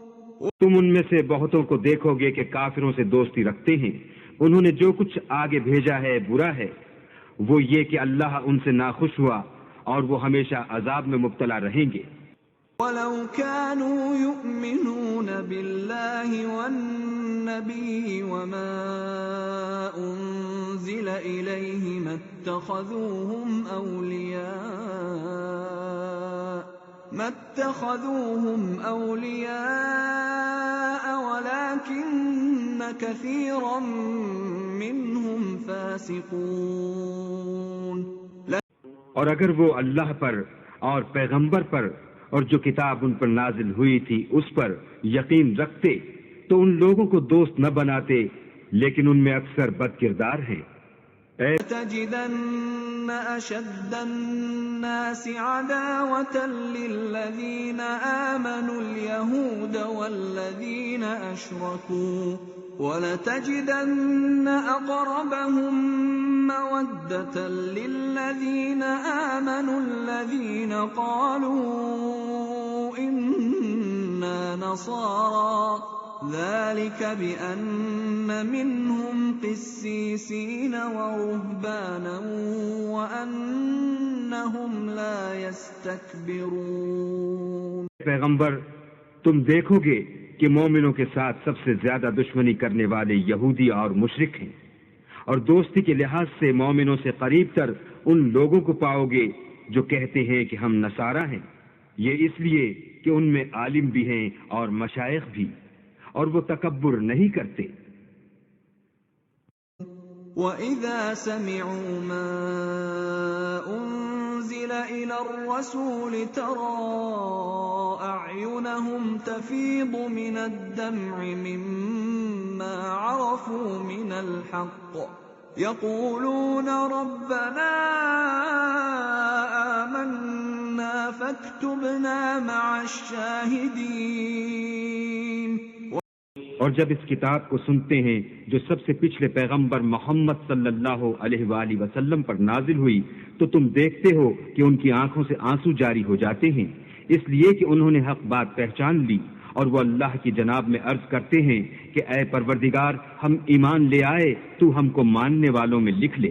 تم ان میں سے بہتوں کو دیکھو گے کہ کافروں سے دوستی رکھتے ہیں، انہوں نے جو کچھ آگے بھیجا ہے برا ہے، وہ یہ کہ اللہ ان سے ناخوش ہوا اور وہ ہمیشہ عذاب میں مبتلا رہیں گے۔ وَلَوْ كَانُوا يُؤْمِنُونَ بِاللَّهِ وَالنَّبِيِّ وَمَا أُنزِلَ إِلَيْهِ مَا اتَّخَذُوهُمْ أَوْلِيَاءَ وَلَكِنَّ كَثِيرًا مِّنْهُمْ فَاسِقُونَ۔ اور اگر وہ اللہ پر اور پیغمبر پر اور جو کتاب ان پر نازل ہوئی تھی اس پر یقین رکھتے تو ان لوگوں کو دوست نہ بناتے، لیکن ان میں اکثر بد کردار ہیں۔ لَتَجِدَنَّ أَشَدَّ النَّاسِ عَدَاوَةً لِّلَّذِينَ آمَنُوا الْيَهُودَ وَالَّذِينَ أَشْرَكُوا وَلَتَجِدَنَّ أَقْرَبَهُم مَّوَدَّةً لِّلَّذِينَ آمَنُوا الَّذِينَ قَالُوا إِنَّا نَصَارَىٰ ذَلِكَ بِأَنَّ مِنْهُمْ قِسِّيسِينَ وَرُهْبَانًا وَأَنَّهُمْ لَا يَسْتَكْبِرُونَ۔ پیغمبر، تم دیکھو گے کہ مومنوں کے ساتھ سب سے زیادہ دشمنی کرنے والے یہودی اور مشرک ہیں، اور دوستی کے لحاظ سے مومنوں سے قریب تر ان لوگوں کو پاؤ گے جو کہتے ہیں کہ ہم نصارہ ہیں، یہ اس لیے کہ ان میں عالم بھی ہیں اور مشائخ بھی، اور وہ تکبر نہیں کرتے۔ وَإِذَا سَمِعُوا مَا أُنزِلَ إِلَى الرَّسُولِ تَرَىٰ أَعْيُنَهُمْ تَفِيضُ مِنَ الدَّمْعِ مِمَّا عَرَفُوا مِنَ الْحَقِّ يَقُولُونَ رَبَّنَا آمَنَّا فَاكْتُبْنَا مَعَ الشَّاهِدِينَ۔ اور جب اس کتاب کو سنتے ہیں جو سب سے پچھلے پیغمبر محمد صلی اللہ علیہ وآلہ وسلم پر نازل ہوئی تو تم دیکھتے ہو کہ ان کی آنکھوں سے آنسو جاری ہو جاتے ہیں، اس لیے کہ انہوں نے حق بات پہچان لی، اور وہ اللہ کی جناب میں عرض کرتے ہیں کہ اے پروردگار، ہم ایمان لے آئے، تو ہم کو ماننے والوں میں لکھ لے۔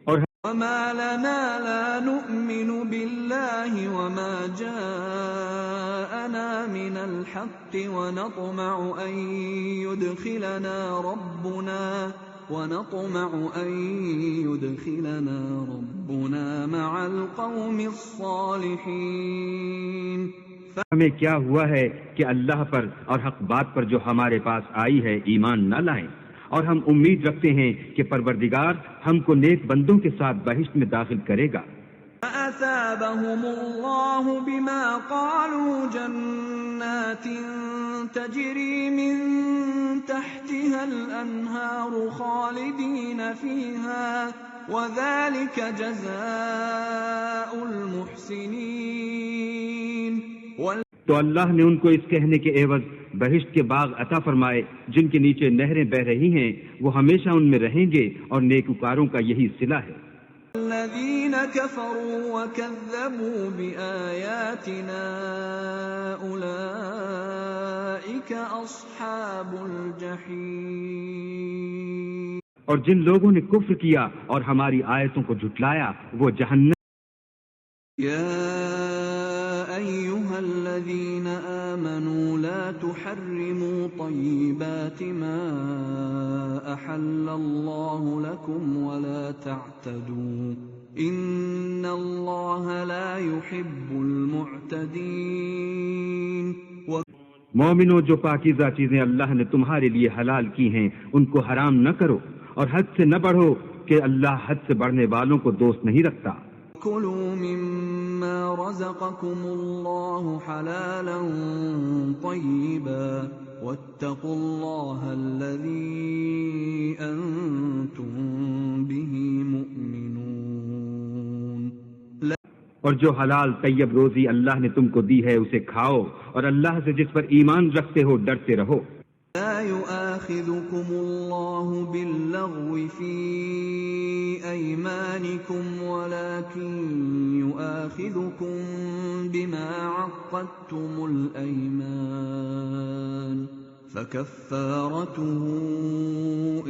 اور وَمَا لَنَا لَا نُؤْمِنُ بِاللَّهِ وَمَا جَاءَنَا مِنَ الْحَقِّ وَنَطْمَعُ أَن يُدْخِلَنَا رَبُّنَا مَعَ الْقَوْمِ الصَّالِحِينَ۔ ہمیں کیا ہوا ہے کہ اللہ پر اور حق بات پر جو ہمارے پاس آئی ہے ایمان نہ لائیں، اور ہم امید رکھتے ہیں کہ پروردگار ہم کو نیک بندوں کے ساتھ بہشت میں داخل کرے گا۔ فَأَثَابَهُمُ اللَّهُ بِمَا قَالُوا جَنَّاتٍ تَجْرِي مِن تَحْتِهَا الْأَنْهَارُ خَالِدِينَ فِيهَا وَذَلِكَ جَزَاءُ الْمُحْسِنِينَ۔ تو اللہ نے ان کو اس کہنے کے عوض بہشت کے باغ عطا فرمائے جن کے نیچے نہریں بہ رہی ہیں، وہ ہمیشہ ان میں رہیں گے، اور نیکوکاروں کا یہی صلہ ہے۔ الذين كفروا وكذبوا بآياتنا أولئك أصحاب الجحيم۔ اور جن لوگوں نے کفر کیا اور ہماری آیتوں کو جھٹلایا وہ جہنم۔ يا أيها الذين آمنوا لا تحرموا طيبات ما أحل الله لكم ولا تعتدوا إن الله لا يحب المعتدين۔ مومنو، جو پاکیزہ چیزیں اللہ نے تمہارے لیے حلال کی ہیں ان کو حرام نہ کرو، اور حد سے نہ بڑھو کہ اللہ حد سے بڑھنے والوں کو دوست نہیں رکھتا۔ كلوا مما رزقكم الله حلالا طيبا واتقوا الله الذي أنتم به مؤمنون. اور جو حلال طیب روزی اللہ نے تم کو دی ہے اسے کھاؤ، اور اللہ سے جس پر ایمان رکھتے ہو ڈرتے رہو. لا يؤاخذكم الله باللغو في أيمانكم ولكن يؤاخذكم بما عقدتم الأيمان فكفارته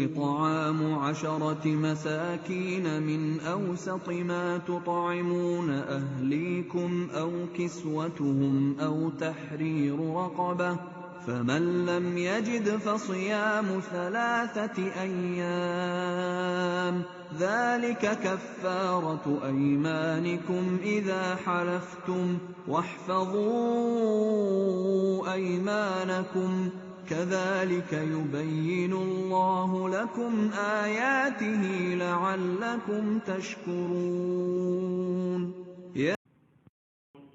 إطعام 10 مساكين من أوسط ما تطعمون أهليكم أو كسوتهم أو تحرير رقبة فمن لم يجد فصيام 3 أيام ذلك كفارة أيمانكم إذا حلفتم واحفظوا أيمانكم كذلك يبين الله لكم آياته لعلكم تشكرون.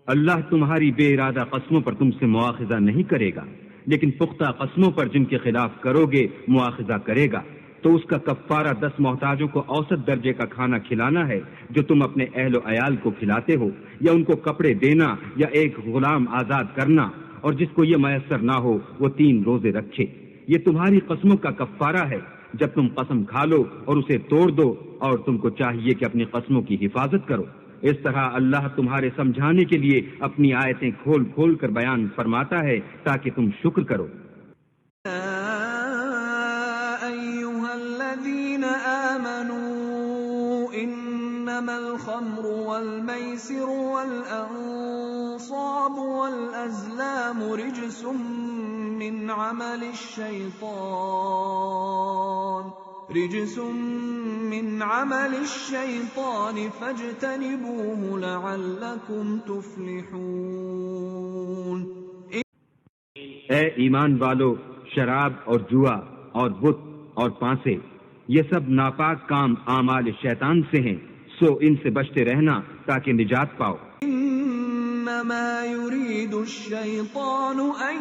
اللہ تمہاری بے ارادہ قسموں پر تم سے مواخذہ نہیں کرے گا، لیکن پختہ قسموں پر جن کے خلاف کرو گے مواخذہ کرے گا، تو اس کا کفارہ 10 محتاجوں کو اوسط درجے کا کھانا کھلانا ہے جو تم اپنے اہل و عیال کو کھلاتے ہو، یا ان کو کپڑے دینا یا ایک غلام آزاد کرنا، اور جس کو یہ میسر نہ ہو وہ 3 روزے رکھے. یہ تمہاری قسموں کا کفارہ ہے جب تم قسم کھا لو اور اسے توڑ دو، اور تم کو چاہیے کہ اپنی قسموں کی حفاظت کرو. اس طرح اللہ تمہارے سمجھانے کے لیے اپنی آیتیں کھول کھول کر بیان فرماتا ہے تاکہ تم شکر کرو. أيها الذين آمنوا إنما الخمر والميسر والأنصاب والأزلام رجس من عمل الشيطان فاجتنبوه لعلكم تفلحون. اے ایمان والو، شراب اور جوا اور بت اور پانسے یہ سب ناپاک کام اعمال شیطان سے ہیں، سو ان سے بچتے رہنا تاکہ نجات پاؤ. إنما يريد الشيطان أن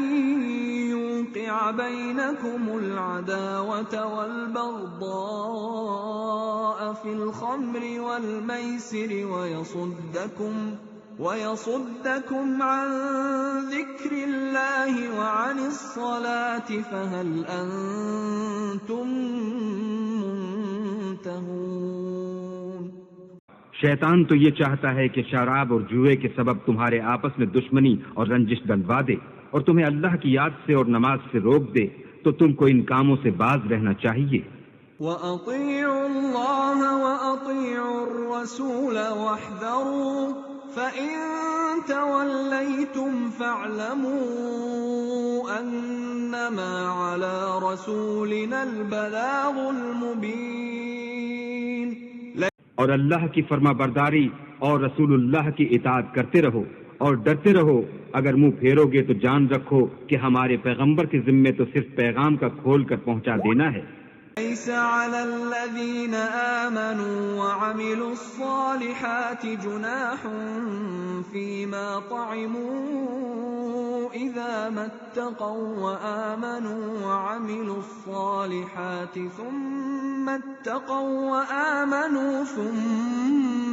يوقع بينكم العداوة والبغضاء في الخمر والميسر ويصدكم عن ذكر الله وعن الصلاة فهل أنتم منتهون. شیطان تو یہ چاہتا ہے کہ شراب اور جوئے کے سبب تمہارے آپس میں دشمنی اور رنجش ڈلوا دے اور تمہیں اللہ کی یاد سے اور نماز سے روک دے، تو تم کو ان کاموں سے باز رہنا چاہیے. وَأَطِيعُوا اللَّهَ وَأَطِيعُوا الرَّسُولَ وَاحْذَرُوا فَإِن تَوَلَّيْتُمْ فَاعْلَمُوا أَنَّمَا عَلَى رَسُولِنَا الْبَلَاغُ الْمُبِينُ. اور اللہ کی فرما برداری اور رسول اللہ کی اطاعت کرتے رہو اور ڈرتے رہو. اگر منہ پھیرو گے تو جان رکھو کہ ہمارے پیغمبر کے ذمے تو صرف پیغام کا کھول کر پہنچا دینا ہے. ليس على الذين آمنوا وعملوا الصالحات جناح فيما طعموا إذا ما اتقوا وآمنوا وعملوا الصالحات ثم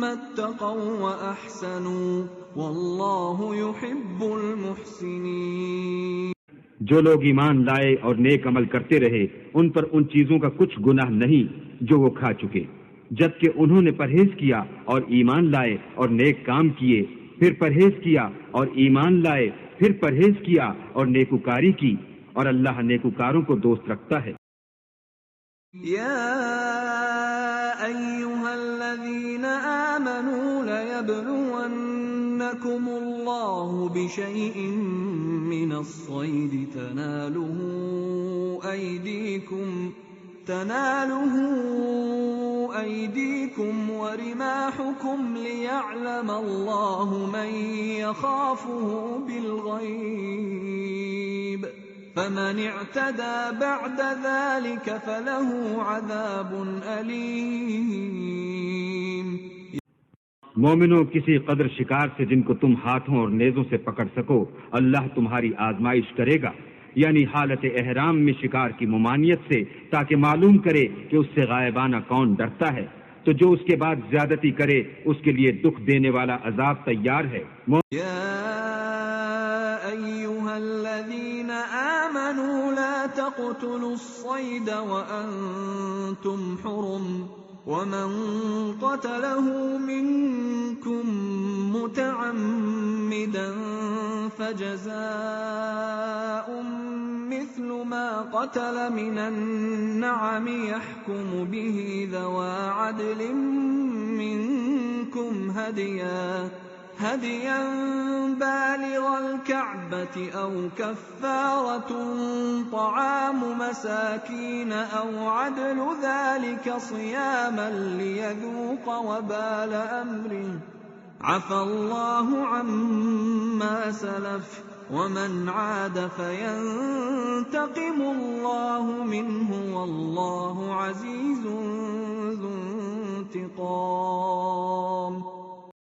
اتقوا وأحسنوا والله يحب المحسنين. جو لوگ ایمان لائے اور نیک عمل کرتے رہے ان پر ان چیزوں کا کچھ گناہ نہیں جو وہ کھا چکے، جبکہ انہوں نے پرہیز کیا اور ایمان لائے اور نیک کام کیے، پھر پرہیز کیا اور ایمان لائے، پھر پرہیز کیا اور نیکوکاری کی، اور اللہ نیکوکاروں کو دوست رکھتا ہے. يا أيها الذين آمنوا ليبلونكم الله بشيء من الصيد تناله أيديكم ورماحكم ليعلم الله من يخافه بالغيب فمن اعتدى بعد ذلك فله عذاب أليم. مومنوں، کسی قدر شکار سے جن کو تم ہاتھوں اور نیزوں سے پکڑ سکو اللہ تمہاری آزمائش کرے گا، یعنی حالت احرام میں شکار کی ممانعت سے، تاکہ معلوم کرے کہ اس سے غائبانہ کون ڈرتا ہے، تو جو اس کے بعد زیادتی کرے اس کے لیے دکھ دینے والا عذاب تیار ہے۔ يا أيها الذين آمنوا لا تقتلوا الصيد وأنتم حرم ومن قتله منكم متعمدا فجزاء مثل ما قتل من النعم يحكم به ذوى عدل منكم هديا بالغ الكعبة أو كفارة طعام مساكين أو عدل ذلك صياما ليذوق وبال أمره عفى الله عما سلف ومن عاد فينتقم الله منه والله عزيز ذو انتقام۔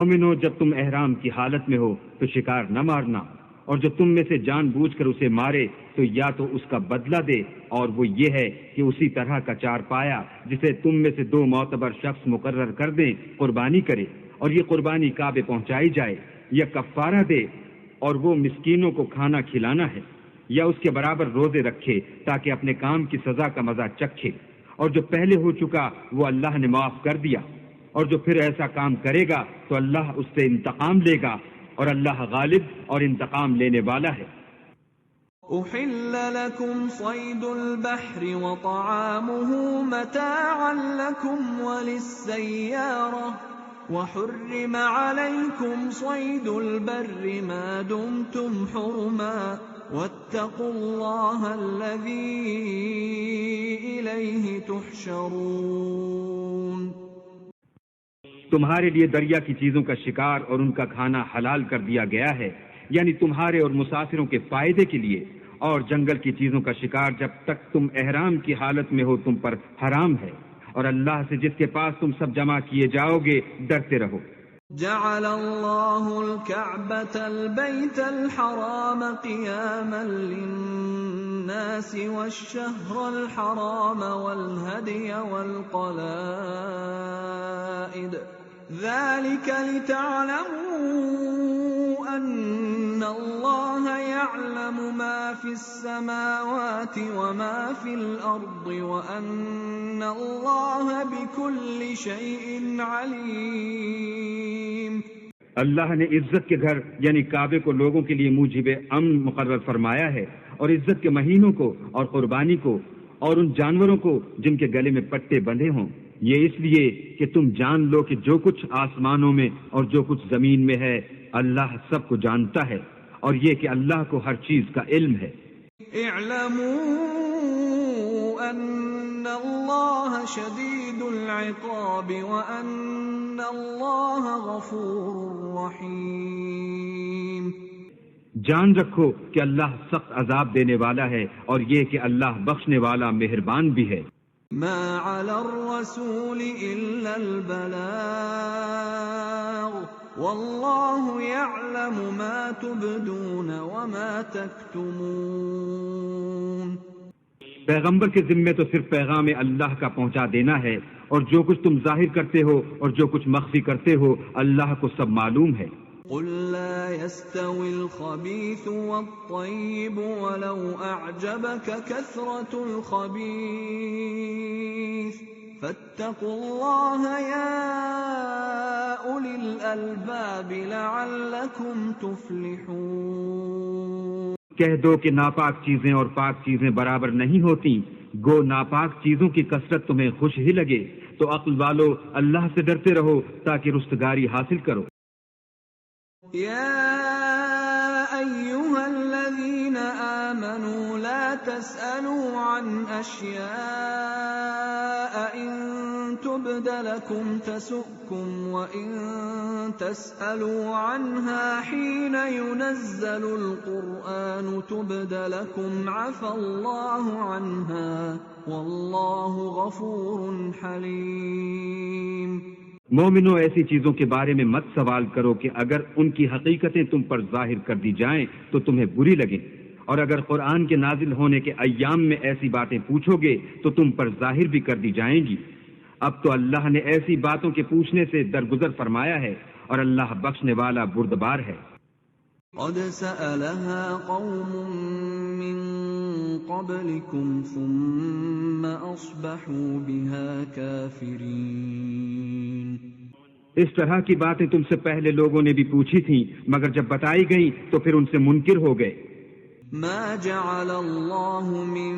مومنو، جب تم احرام کی حالت میں ہو تو شکار نہ مارنا، اور جو تم میں سے جان بوجھ کر اسے مارے تو یا تو اس کا بدلہ دے، اور وہ یہ ہے کہ اسی طرح کا چار پایا جسے تم میں سے 2 معتبر شخص مقرر کر دیں قربانی کرے، اور یہ قربانی کعبے پہنچائی جائے، یا کفارہ دے اور وہ مسکینوں کو کھانا کھلانا ہے، یا اس کے برابر روزے رکھے تاکہ اپنے کام کی سزا کا مزہ چکھے، اور جو پہلے ہو چکا وہ اللہ نے معاف کر دیا، اور جو پھر ایسا کام کرے گا تو اللہ اس سے انتقام لے گا، اور اللہ غالب اور انتقام لینے والا ہے۔ أحل لكم صيد البحر وطعامه متاعا لكم وللسيارة وحرم عليكم صيد البر ما دمتم حرما واتقوا الله الذي إليه تحشرون۔ تمہارے لیے دریا کی چیزوں کا شکار اور ان کا کھانا حلال کر دیا گیا ہے، یعنی تمہارے اور مسافروں کے فائدے کے لیے، اور جنگل کی چیزوں کا شکار جب تک تم احرام کی حالت میں ہو تم پر حرام ہے، اور اللہ سے جس کے پاس تم سب جمع کیے جاؤ گے ڈرتے رہو۔ جعل الله الكعبة البيت الحرام قياما للناس والشهر الحرام والهدي والقلائد ذلك لتعلموا أن الله يعلم ما في السماوات وما في الأرض وأن الله بكل شيء عليم۔ اللہ نے عزت کے گھر یعنی کعبے کو لوگوں کے لیے موجب امن مقرر فرمایا ہے، اور عزت کے مہینوں کو اور قربانی کو اور ان جانوروں کو جن کے گلے میں پٹے بندھے ہوں، یہ اس لیے کہ تم جان لو کہ جو کچھ آسمانوں میں اور جو کچھ زمین میں ہے اللہ سب کو جانتا ہے، اور یہ کہ اللہ کو ہر چیز کا علم ہے۔ اعلموا ان اللہ شدید العقاب وان اللہ غفور رحیم۔ جان رکھو کہ اللہ سخت عذاب دینے والا ہے، اور یہ کہ اللہ بخشنے والا مہربان بھی ہے۔ ما علی الرسول الا البلاغ واللہ یعلم ما تبدون وما تکتمون۔ پیغمبر کے ذمے تو صرف پیغام اللہ کا پہنچا دینا ہے، اور جو کچھ تم ظاہر کرتے ہو اور جو کچھ مخفی کرتے ہو اللہ کو سب معلوم ہے۔ قل لا يستوي الخبيث والطيب ولو أعجبك كثرة الخبيث فاتقوا الله يا أولي الألباب لعلكم تفلحون۔ کہہ دو کہ ناپاک چیزیں اور پاک چیزیں برابر نہیں ہوتی، گو ناپاک چیزوں کی کثرت تمہیں خوش ہی لگے، تو عقل والو اللہ سے ڈرتے رہو تاکہ رستگاری حاصل کرو۔ يا أيها الذين آمنوا لا تسألوا عن أشياء إن تبد لكم تسؤكم وإن تسألوا عنها حين ينزل القرآن تبد لكم عفى الله عنها والله غفور حليم۔ مومنو، ایسی چیزوں کے بارے میں مت سوال کرو کہ اگر ان کی حقیقتیں تم پر ظاہر کر دی جائیں تو تمہیں بری لگیں، اور اگر قرآن کے نازل ہونے کے ایام میں ایسی باتیں پوچھو گے تو تم پر ظاہر بھی کر دی جائیں گی۔ اب تو اللہ نے ایسی باتوں کے پوچھنے سے درگزر فرمایا ہے، اور اللہ بخشنے والا بردبار ہے۔ قد سألها قوم من قبلكم ثم أصبحوا بها كافرين۔ اس طرح کی باتیں تم سے پہلے لوگوں نے بھی پوچھی تھیں، مگر جب بتائی گئیں تو پھر ان سے منکر ہو گئے۔ ما جعل الله من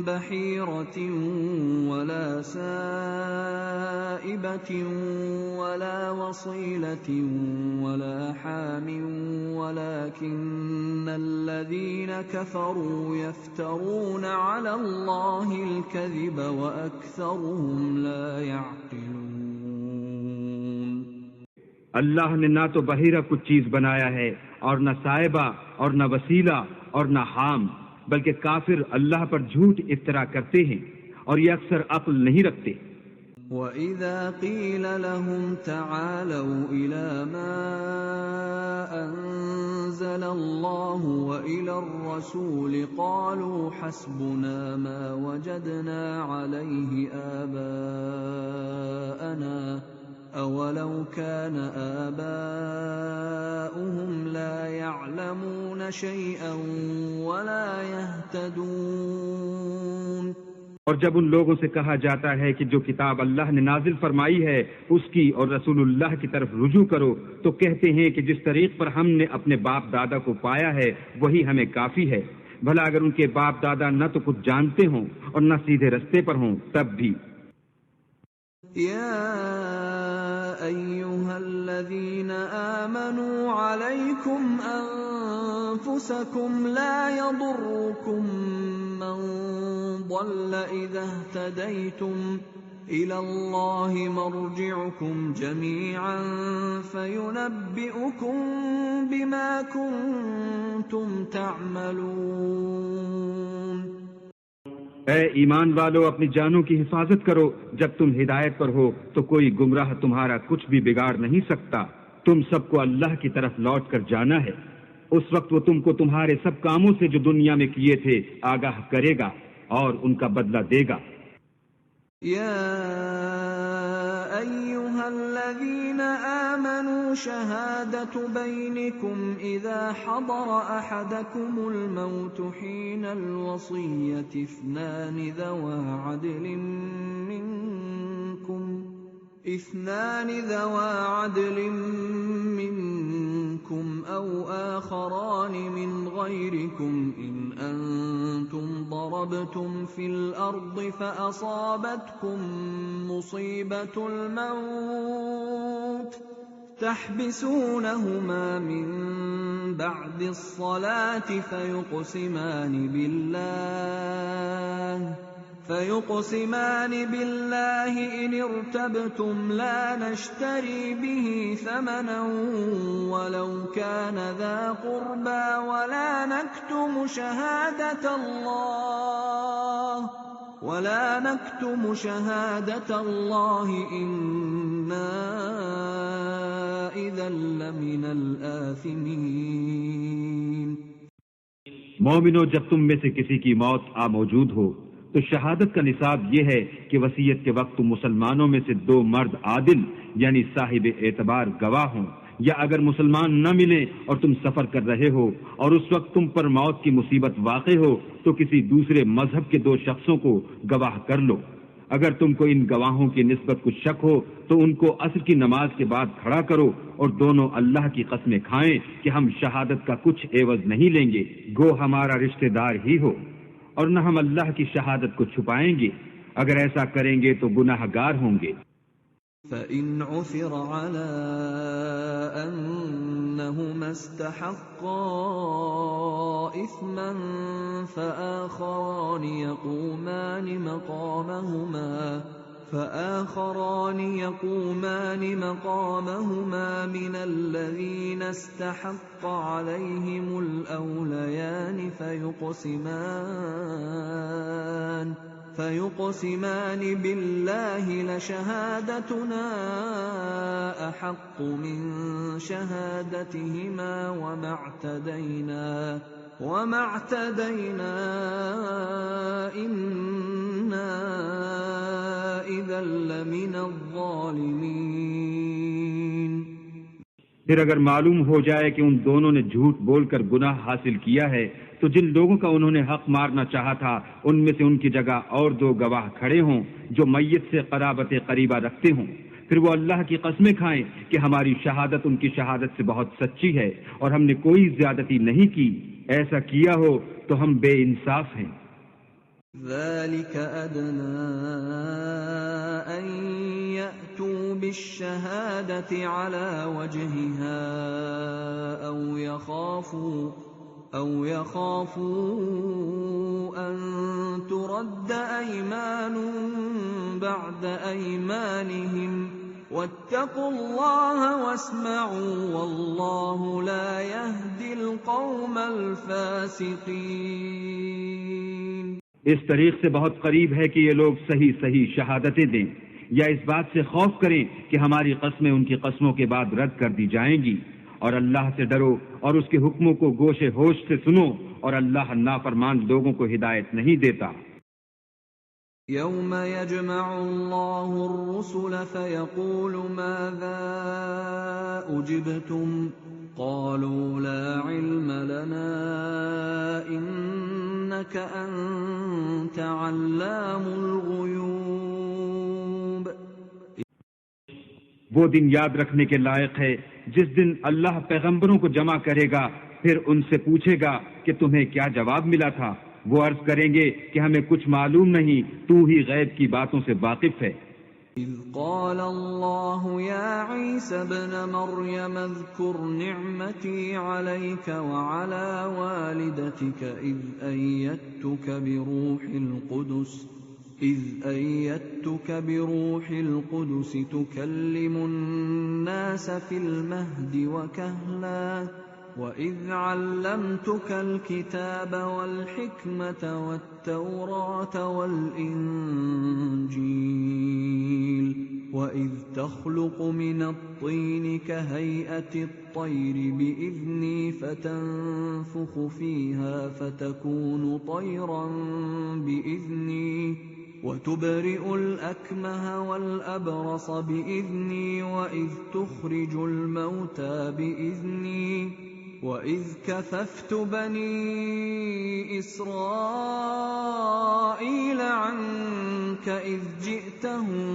بحيرة ولا سائبة ولا وصيلة ولا حام ولكن الذين كفروا يفترون على الله الكذب وأكثرهم لا يعقلون۔ اللہ نے نہ تو بحیرہ کچھ چیز بنایا ہے، اور نہ صائبہ، اور نہ وسیلہ، اور نہ حام، بلکہ کافر اللہ پر جھوٹ افترا کرتے ہیں، اور یہ اکثر عقل نہیں رکھتے۔ وَإِذَا قِيلَ لَهُمْ تَعَالَوْا إِلَى مَا أَنزَلَ اللَّهُ وَإِلَى الرَّسُولِ قَالُوا حَسْبُنَا مَا وَجَدْنَا عَلَيْهِ آبَاءَنَا أَوَلَوْ كَانَ آبَاؤُهُمْ لَا يَعْلَمُونَ شَيْئًا وَلَا يَهْتَدُونَ۔ اور جب ان لوگوں سے کہا جاتا ہے کہ جو کتاب اللہ نے نازل فرمائی ہے اس کی اور رسول اللہ کی طرف رجوع کرو، تو کہتے ہیں کہ جس طریق پر ہم نے اپنے باپ دادا کو پایا ہے وہی ہمیں کافی ہے، بھلا اگر ان کے باپ دادا نہ تو کچھ جانتے ہوں اور نہ سیدھے رستے پر ہوں تب بھی۔ يا أيها الذين آمنوا عليكم أنفسكم لا يضركم من ضل إذا اهتديتم إلى الله مرجعكم جميعا فينبئكم بما كنتم تعملون۔ اے ایمان والو، اپنی جانوں کی حفاظت کرو، جب تم ہدایت پر ہو تو کوئی گمراہ تمہارا کچھ بھی بگاڑ نہیں سکتا۔ تم سب کو اللہ کی طرف لوٹ کر جانا ہے، اس وقت وہ تم کو تمہارے سب کاموں سے جو دنیا میں کیے تھے آگاہ کرے گا اور ان کا بدلہ دے گا۔ يا أيها الذين آمنوا شهادة بينكم إذا حضر أحدكم الموت حين الوصية اثنان ذوى عدل منكم أو آخران من غيركم إن أنتم ضربتم في الأرض فأصابتكم مصيبة الموت تحبسونهما من بعد الصلاة فيقسمان بالله إن ارتبتم لا نشتري به ثمنا ولو كان ذا قربى ولا نكتم شهادة الله إنا إذا لمن الآثمين۔ مومنو، جب تم میں سے کسی کی موت آ موجود ہو تو شہادت کا نصاب یہ ہے کہ وصیت کے وقت تم مسلمانوں میں سے 2 مرد عادل یعنی صاحب اعتبار گواہ ہوں، یا اگر مسلمان نہ ملیں اور تم سفر کر رہے ہو اور اس وقت تم پر موت کی مصیبت واقع ہو تو کسی دوسرے مذہب کے 2 شخصوں کو گواہ کر لو۔ اگر تم کو ان گواہوں کی نسبت کچھ شک ہو تو ان کو عصر کی نماز کے بعد کھڑا کرو اور دونوں اللہ کی قسمیں کھائیں کہ ہم شہادت کا کچھ عوض نہیں لیں گے، گو ہمارا رشتہ دار ہی ہو، اور نہ ہم اللہ کی شہادت کو چھپائیں گے، اگر ایسا کریں گے تو گناہ گار ہوں گے۔ فَإِنْ عُثِرَ عَلَىٰ أَنَّهُمَا اسْتَحَقَّا إِثْمًا فَآخَرَانِ يَقُومَانِ مَقَامَهُمَا مِنَ الَّذِينَ اسْتَحَقَّ عَلَيْهِمُ الْأَوْلَيَانِ فيقسمان بالله لشهادتنا أحق من شهادتهما وما اعتدينا إنا إذا لمن الظالمين۔ پھر اگر معلوم ہو جائے کہ ان دونوں نے جھوٹ بول کر گناہ حاصل کیا ہے تو جن لوگوں کا انہوں نے حق مارنا چاہا تھا ان میں سے ان کی جگہ اور دو گواہ کھڑے ہوں جو میت سے قرابت قریبہ رکھتے ہوں، پھر وہ اللہ کی قسمیں کھائیں کہ ہماری شہادت ان کی شہادت سے بہت سچی ہے اور ہم نے کوئی زیادتی نہیں کی، ایسا کیا ہو تو ہم بے انصاف ہیں۔ ذلك أدنى أن يأتوا بالشهادة على وجهها أو يخافوا أن ترد أيمان بعد أيمانهم واتقوا الله واسمعوا والله لا يهدي القوم الفاسقين۔ اس طریق سے بہت قریب ہے کہ یہ لوگ صحیح شہادتیں دیں یا اس بات سے خوف کریں کہ ہماری قسمیں ان کی قسموں کے بعد رد کر دی جائیں گی، اور اللہ سے ڈرو اور اس کے حکموں کو گوش ہوش سے سنو، اور اللہ نافرمان لوگوں کو ہدایت نہیں دیتا۔ يوم يجمع الله الرسل فيقول ماذا أجبتم قالوا لا علم لنا إنك أنت علام الغيوب۔ وہ دن یاد رکھنے کے لائق ہے جس دن اللہ پیغمبروں کو جمع کرے گا، پھر ان سے پوچھے گا کہ تمہیں کیا جواب ملا تھا، وہ عرض کریں گے کہ ہمیں کچھ معلوم نہیں، تو ہی غیب کی باتوں سے واقف ہے۔ إذ قال الله يا عيسى ابن مريم اذكر نعمتي عليك وعلى والدتك إذ أيدتك بروح القدس تكلم الناس في المهد وكهلا وَإِذْ عَلَّمْتُكَ الْكِتَابَ وَالْحِكْمَةَ وَالتَّوْرَاةَ وَالْإِنْجِيلَ وَإِذْ تَخْلُقُ مِنَ الطِّينِ كَهَيْئَةِ الطَّيْرِ بِإِذْنِي فَتَنفُخُ فِيهَا فَتَكُونُ طَيْرًا بِإِذْنِي وَتُبْرِئُ الْأَكْمَهَ وَالْأَبْرَصَ بِإِذْنِي وَإِذْ تُخْرِجُ الْمَوْتَى بِإِذْنِي وَإِذْ كَفَفْتُ بَنِي إِسْرَائِيلَ عَنكَ إِذْ جِئْتَهُم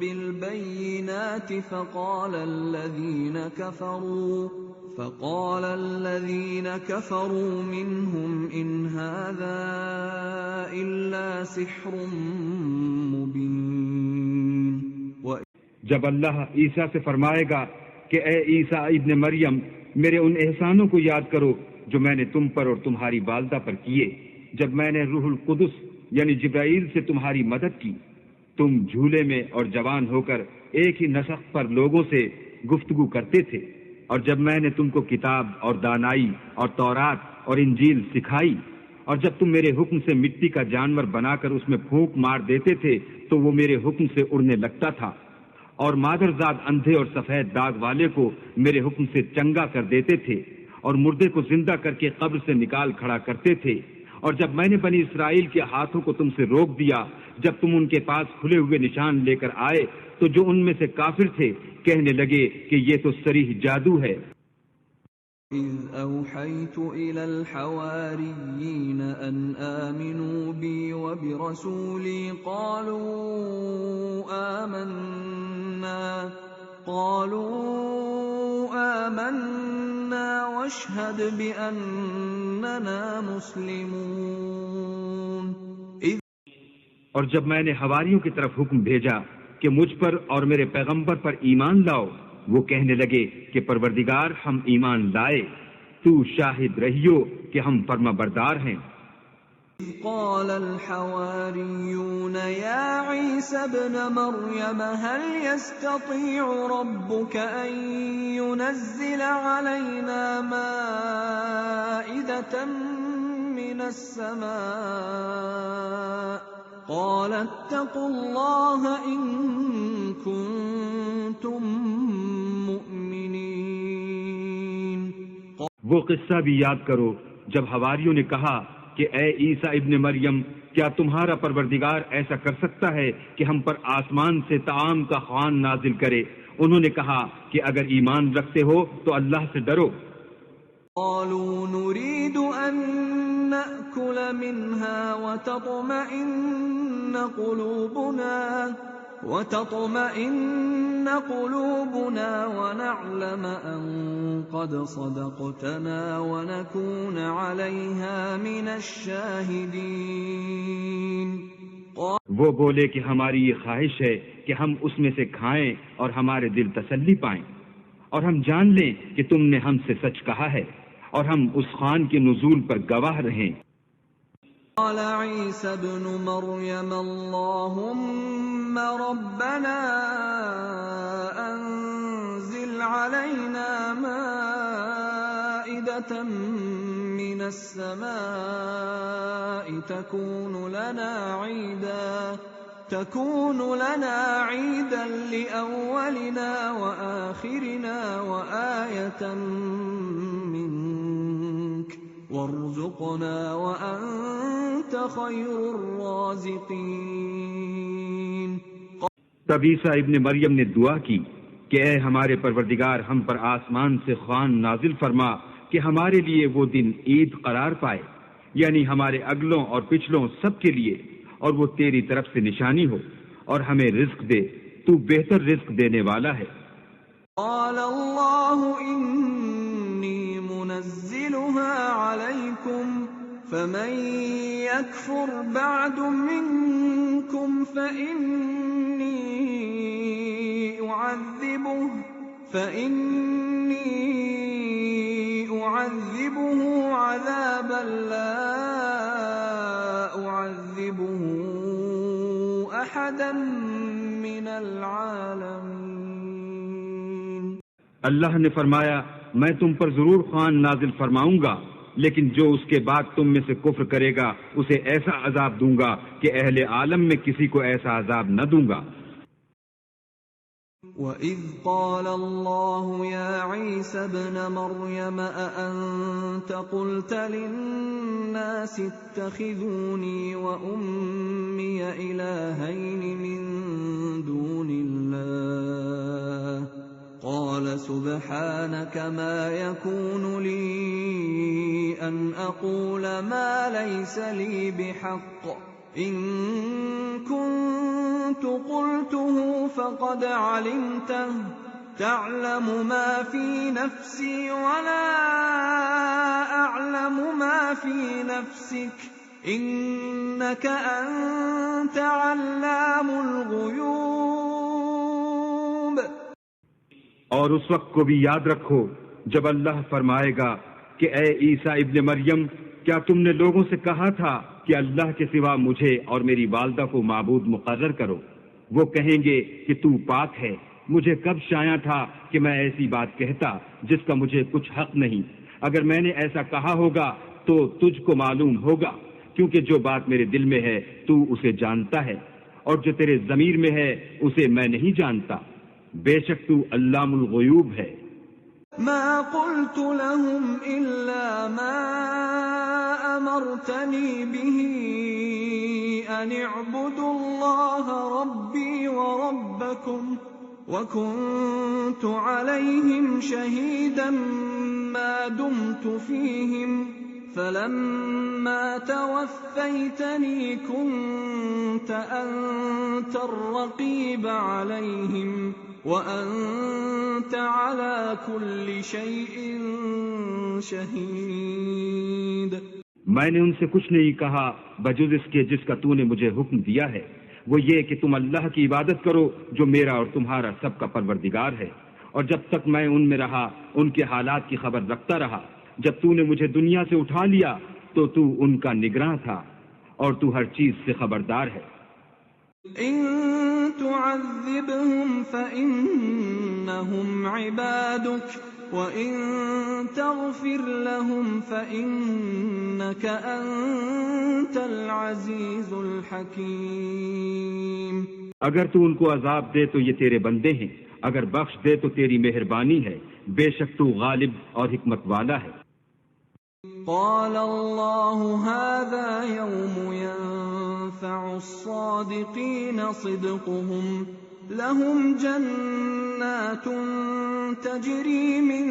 بِالْبَيِّنَاتِ فَقَالَ الَّذِينَ كَفَرُوا مِنْهُمْ إِنْ هَذَا إِلَّا سِحْرٌ مُبِينٌ۔ جب اللہ عیسیٰ سے فرمائے گا کہ اے عیسیٰ ابن مریم، میرے ان احسانوں کو یاد کرو جو میں نے تم پر اور تمہاری والدہ پر کیے، جب میں نے روح القدس یعنی جبرائیل سے تمہاری مدد کی، تم جھولے میں اور جوان ہو کر ایک ہی نسق پر لوگوں سے گفتگو کرتے تھے، اور جب میں نے تم کو کتاب اور دانائی اور تورات اور انجیل سکھائی، اور جب تم میرے حکم سے مٹی کا جانور بنا کر اس میں پھونک مار دیتے تھے تو وہ میرے حکم سے اڑنے لگتا تھا، اور مادرزاد اندھے اور سفید داغ والے کو میرے حکم سے چنگا کر دیتے تھے، اور مردے کو زندہ کر کے قبر سے نکال کھڑا کرتے تھے، اور جب میں نے بنی اسرائیل کے ہاتھوں کو تم سے روک دیا جب تم ان کے پاس کھلے ہوئے نشان لے کر آئے تو جو ان میں سے کافر تھے کہنے لگے کہ یہ تو صریح جادو ہے۔ إِذْ أَوْحَيْتُ إِلَى الْحَوَارِيِّينَ أَنْ آمِنُوا بِي وَبِرَسُولِي قَالُوا آمَنَّا وَاشْهَدْ بِأَنَّنَا مُسْلِمُونَ۔ اور جب میں نے حواریوں کی طرف حکم بھیجا کہ مجھ پر اور میرے پیغمبر پر ایمان لاؤ، وہ کہنے لگے کہ پروردگار ہم ایمان لائے، تو شاہد رہیو کہ ہم فرما بردار ہیں۔ قال الحواريون يا عيسى ابن مريم هل يستطيع ربك أن ينزل علينا مائدة من السماء قال اتقوا الله إن كنتم مؤمنين۔ وہ قصہ بھی یاد کرو جب حواریوں نے کہا کہ اے عیسیٰ ابن مریم، کیا تمہارا پروردگار ایسا کر سکتا ہے کہ ہم پر آسمان سے طعام کا خوان نازل کرے؟ انہوں نے کہا کہ اگر ایمان رکھتے ہو تو اللہ سے ڈرو۔ قالوا نريد أن نأكل منها وتطمئن قلوبنا ونعلم أن قد صدقتنا ونكون عليها من الشاهدين۔ وہ بولے کہ ہماری یہ خواہش ہے کہ ہم اس میں سے کھائیں اور ہمارے دل تسلی پائیں، اور ہم جان لیں کہ تم نے ہم سے سچ کہا ہے، اور ہم اس خوان کے نزول پر گواہ رہیں۔ قال عيسى ابن مريم اللهم ربنا أنزل علينا مائدة من السماء تكون لنا عيدا لأولنا وآخرنا وآية منك وارزقنا وأنت خير الرازقين۔ تب عیسیٰ ابن مریم نے دعا کی کہ اے ہمارے پروردگار، ہم پر آسمان سے خوان نازل فرما کہ ہمارے لیے وہ دن عید قرار پائے، یعنی ہمارے اگلوں اور پچھلوں سب کے لیے، اور وہ تیری طرف سے نشانی ہو، اور ہمیں رزق دے، تو بہتر رزق دینے والا ہے۔ قال اللہ انی منزلها عليكم فمن يكفر بعد منكم فإني أعذبه عذابا لا أعذبه أحدا من العالمين۔ اللہ نے فرمایا میں تم پر ضرور خوان نازل فرماؤں گا، لیکن جو اس کے بعد تم میں سے کفر کرے گا اسے ایسا عذاب دوں گا کہ اہل عالم میں کسی کو ایسا عذاب نہ دوں گا۔ وَإِذْ قَالَ اللَّهُ يَا عِيسَى ابْنَ مَرْيَمَ أَأَنْتَ قُلْتَ لِلنَّاسِ اتَّخِذُونِي وَأُمِّيَ إِلَٰهَيْنِ مِن دُونِ اللَّهِ قَالَ سُبْحَانَكَ مَا يَكُونُ لِي أَنْ أَقُولَ مَا لَيْسَ لِي بِحَقٍّ إِن كُنتُ قُلْتُهُ فَقَدْ عَلِمْتَهُ تَعْلَمُ مَا فِي نَفْسِي وَلَا أَعْلَمُ مَا فِي نَفْسِكَ إِنَّكَ أَنْتَ عَلَّامُ الْغُيُوبِ۔ اور اس وقت کو بھی یاد رکھو جب اللہ فرمائے گا کہ اے عیسیٰ ابن مریم، کیا تم نے لوگوں سے کہا تھا کہ اللہ کے سوا مجھے اور میری والدہ کو معبود مقرر کرو؟ وہ کہیں گے کہ تو پاک ہے، مجھے کب شایع تھا کہ میں ایسی بات کہتا جس کا مجھے کچھ حق نہیں۔ اگر میں نے ایسا کہا ہوگا تو تجھ کو معلوم ہوگا، کیونکہ جو بات میرے دل میں ہے تو اسے جانتا ہے، اور جو تیرے ضمیر میں ہے اسے میں نہیں جانتا۔ بے شک تو علام الغیوب ہے۔ ما قلت لهم إلا ما أمرتني به أن اعبدوا الله ربي وربكم وكنت عليهم شهيدا ما دمت فيهم فلما توفيتني كنت أنت الرقيب عليهم وَأَنْتَ عَلَى كُلِّ شَيْءٍ شَهِيدٌ۔ میں نے ان سے کچھ نہیں کہا بجز اس کے جس کا تو نے مجھے حکم دیا ہے، وہ یہ کہ تم اللہ کی عبادت کرو جو میرا اور تمہارا سب کا پروردگار ہے، اور جب تک میں ان میں رہا ان کے حالات کی خبر رکھتا رہا۔ جب تو نے مجھے دنیا سے اٹھا لیا تو تو ان کا نگراں تھا، اور تو ہر چیز سے خبردار ہے۔ إِن تُعَذِّبْهُمْ فَإِنَّهُمْ عِبَادُكَ وَإِن تَغْفِرْ لَهُمْ فَإِنَّكَ أَنْتَ الْعَزِيزُ الْحَكِيمُ۔ اگر تو ان کو عذاب دے تو یہ تیرے بندے ہیں، اگر بخش دے تو تیری مہربانی ہے، بے شک تو غالب اور حکمت والا ہے۔ قال الله هذا يوم ينفع الصادقين صدقهم لهم جنات تجري من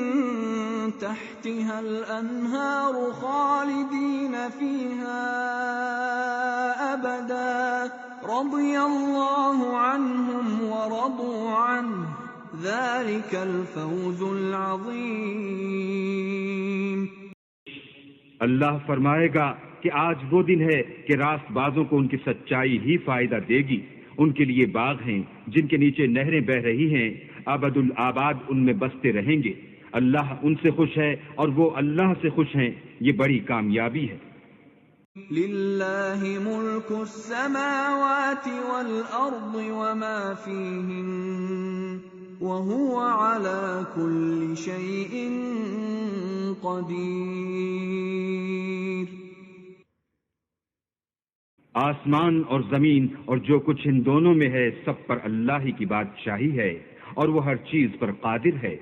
تحتها الأنهار خالدين فيها أبدا رضي الله عنهم ورضوا عنه ذلك الفوز العظيم. اللہ فرمائے گا کہ آج وہ دن ہے کہ راست بازوں کو ان کی سچائی ہی فائدہ دے گی. ان کے لیے باغ ہیں جن کے نیچے نہریں بہ رہی ہیں، ابد الآباد ان میں بستے رہیں گے. اللہ ان سے خوش ہے اور وہ اللہ سے خوش ہیں. یہ بڑی کامیابی ہے. للہ ملک السماوات والارض وما فیہن وهو على كل شيء قدیر. آسمان اور زمین اور جو کچھ ان دونوں میں ہے سب پر اللہ ہی کی بادشاہی ہے اور وہ ہر چیز پر قادر ہے.